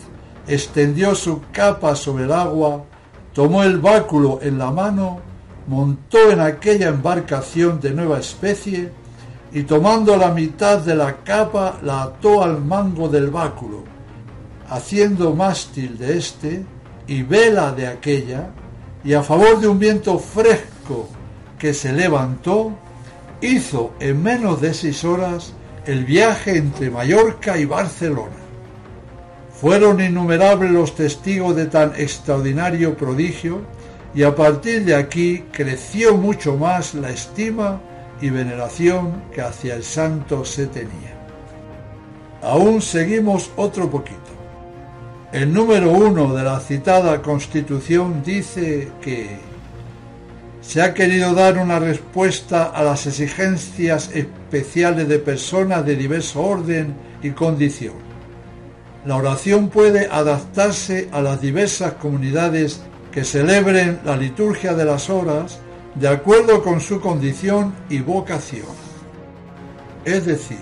Speaker 1: extendió su capa sobre el agua, tomó el báculo en la mano, montó en aquella embarcación de nueva especie y tomando la mitad de la capa la ató al mango del báculo, haciendo mástil de éste y vela de aquella, y a favor de un viento fresco que se levantó, hizo en menos de 6 horas el viaje entre Mallorca y Barcelona. Fueron innumerables los testigos de tan extraordinario prodigio, y a partir de aquí creció mucho más la estima y veneración que hacia el santo se tenía. Aún seguimos otro poquito. El número 1 de la citada Constitución dice que se ha querido dar una respuesta a las exigencias especiales de personas de diverso orden y condición. La oración puede adaptarse a las diversas comunidades que celebren la liturgia de las horas de acuerdo con su condición y vocación. Es decir,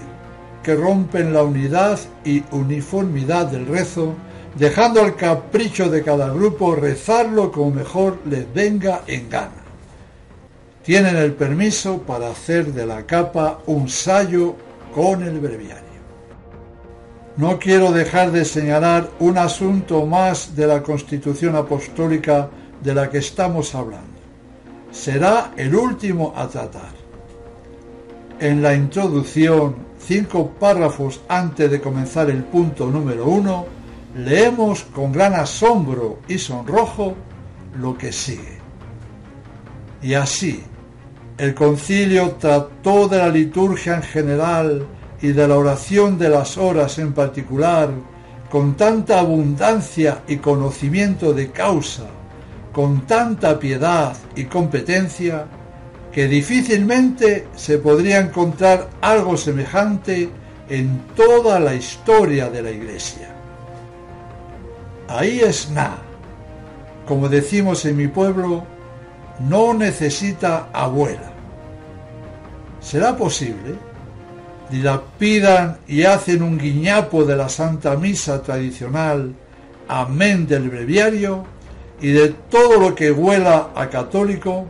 Speaker 1: que rompen la unidad y uniformidad del rezo, dejando al capricho de cada grupo rezarlo como mejor les venga en gana. Tienen el permiso para hacer de la capa un sayo con el breviario. No quiero dejar de señalar un asunto más de la Constitución Apostólica de la que estamos hablando. Será el último a tratar. En la introducción, 5 párrafos antes de comenzar el punto número 1, leemos con gran asombro y sonrojo lo que sigue. Y así, el concilio trató de la liturgia en general y de la oración de las horas en particular con tanta abundancia y conocimiento de causa, con tanta piedad y competencia, que difícilmente se podría encontrar algo semejante en toda la historia de la Iglesia. Ahí es nada. Como decimos en mi pueblo, no necesita abuela. ¿Será posible? Dilapidan y hacen un guiñapo de la Santa Misa tradicional, amén del breviario y de todo lo que huela a católico,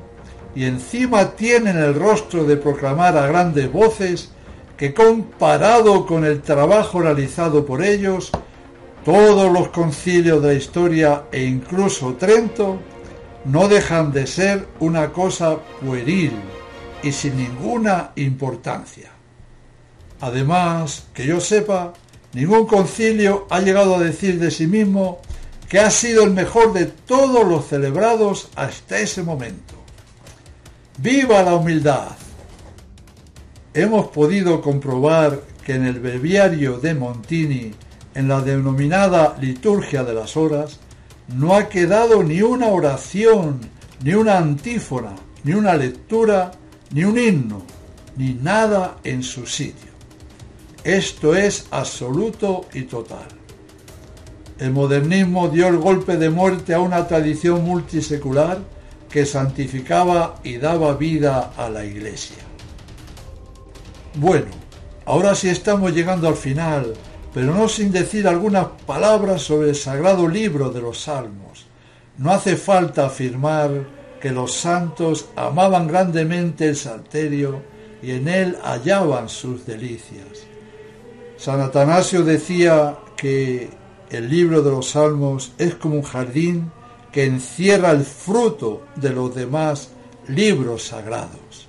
Speaker 1: y encima tienen el rostro de proclamar a grandes voces que, comparado con el trabajo realizado por ellos, todos los concilios de la historia e incluso Trento no dejan de ser una cosa pueril y sin ninguna importancia. Además, que yo sepa, ningún concilio ha llegado a decir de sí mismo que ha sido el mejor de todos los celebrados hasta ese momento. ¡Viva la humildad! Hemos podido comprobar que en el breviario de Montini, en la denominada liturgia de las horas, no ha quedado ni una oración, ni una antífona, ni una lectura, ni un himno, ni nada en su sitio. Esto es absoluto y total. El modernismo dio el golpe de muerte a una tradición multisecular que santificaba y daba vida a la Iglesia. Bueno, ahora sí estamos llegando al final, pero no sin decir algunas palabras sobre el sagrado libro de los Salmos. No hace falta afirmar que los santos amaban grandemente el Salterio y en él hallaban sus delicias. San Atanasio decía que el libro de los Salmos es como un jardín que encierra el fruto de los demás libros sagrados.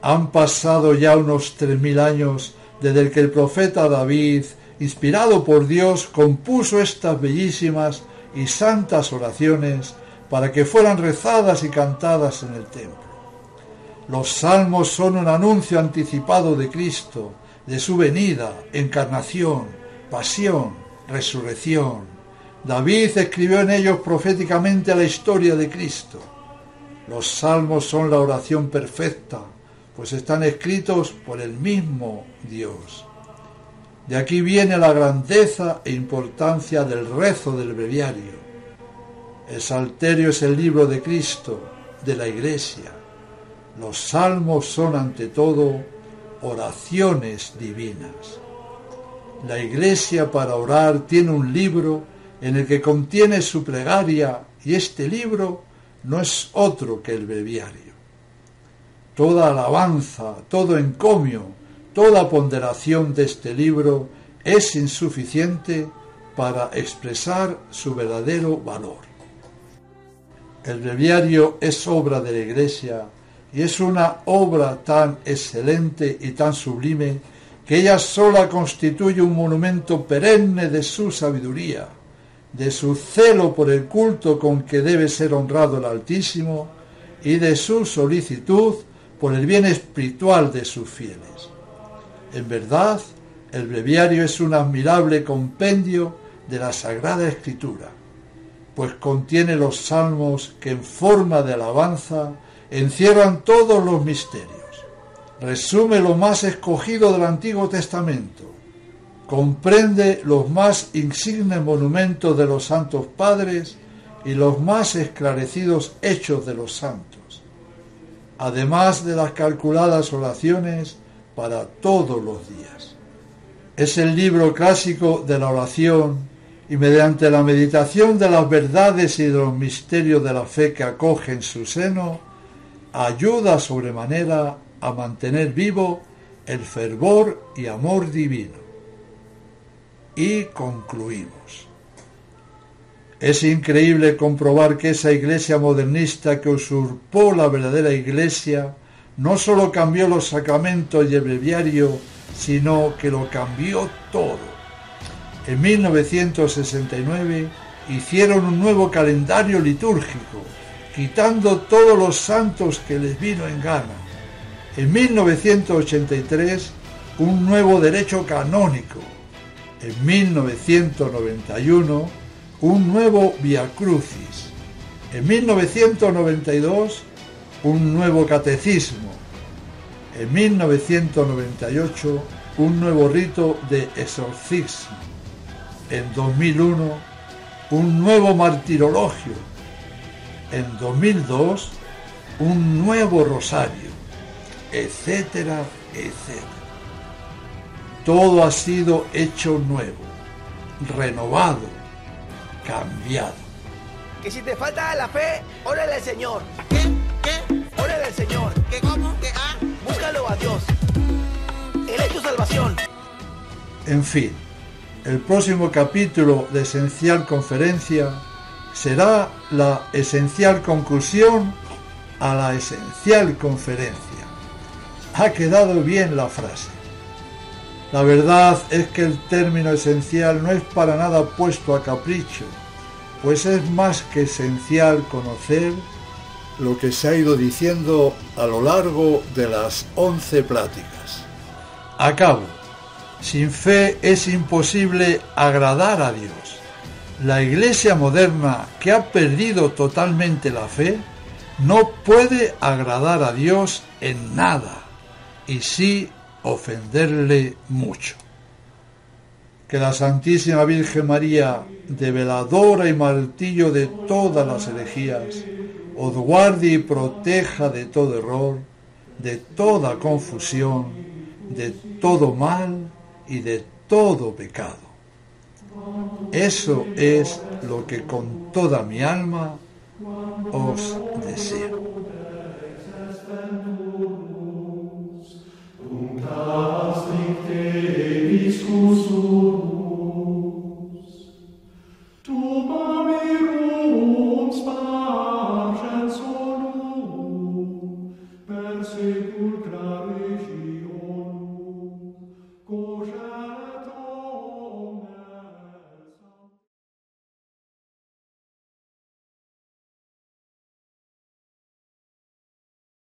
Speaker 1: Han pasado ya unos 3000 años desde que el profeta David, inspirado por Dios, compuso estas bellísimas y santas oraciones para que fueran rezadas y cantadas en el templo. Los salmos son un anuncio anticipado de Cristo, de su venida, encarnación, pasión, resurrección. David escribió en ellos proféticamente la historia de Cristo. Los salmos son la oración perfecta, pues están escritos por el mismo Dios. De aquí viene la grandeza e importancia del rezo del breviario. El Salterio es el libro de Cristo, de la Iglesia. Los salmos son ante todo oraciones divinas. La Iglesia para orar tiene un libro en el que contiene su plegaria y este libro no es otro que el breviario. Toda alabanza, todo encomio, toda ponderación de este libro es insuficiente para expresar su verdadero valor. El breviario es obra de la Iglesia y es una obra tan excelente y tan sublime que ella sola constituye un monumento perenne de su sabiduría, de su celo por el culto con que debe ser honrado el Altísimo y de su solicitud por el bien espiritual de sus fieles. En verdad, el breviario es un admirable compendio de la Sagrada Escritura, pues contiene los salmos que en forma de alabanza encierran todos los misterios. Resume lo más escogido del Antiguo Testamento. Comprende los más insignes monumentos de los santos padres y los más esclarecidos hechos de los santos, además de las calculadas oraciones para todos los días. Es el libro clásico de la oración y mediante la meditación de las verdades y de los misterios de la fe que acoge en su seno, ayuda sobremanera a mantener vivo el fervor y amor divino. Y concluimos. Es increíble comprobar que esa iglesia modernista que usurpó la verdadera iglesia no solo cambió los sacramentos y el breviario, sino que lo cambió todo. En 1969 hicieron un nuevo calendario litúrgico, quitando todos los santos que les vino en gana. En 1983, un nuevo derecho canónico. En 1991, un nuevo Via Crucis. En 1992, un nuevo catecismo. En 1998, un nuevo rito de exorcismo. En 2001, un nuevo martirologio. En 2002, un nuevo rosario, etcétera, etcétera. Todo ha sido hecho nuevo, renovado, cambiado.
Speaker 13: Que si te falta la fe, órale al Señor. ¿Qué? Órale al Señor. ¿Qué cómo? ¿Qué ah? Búscalo a Dios. Él es tu salvación.
Speaker 1: En fin, el próximo capítulo de Esencial Conferencia será la esencial conclusión a la esencial conferencia. Ha quedado bien la frase. La verdad es que el término esencial no es para nada puesto a capricho, pues es más que esencial conocer lo que se ha ido diciendo a lo largo de las 11 pláticas. Acabo. Sin fe es imposible agradar a Dios. La Iglesia moderna, que ha perdido totalmente la fe, no puede agradar a Dios en nada, y sí ofenderle mucho. Que la Santísima Virgen María, develadora y martillo de todas las herejías, os guarde y proteja de todo error, de toda confusión, de todo mal y de todo pecado. Eso es lo que con toda mi alma os deseo.
Speaker 14: Tu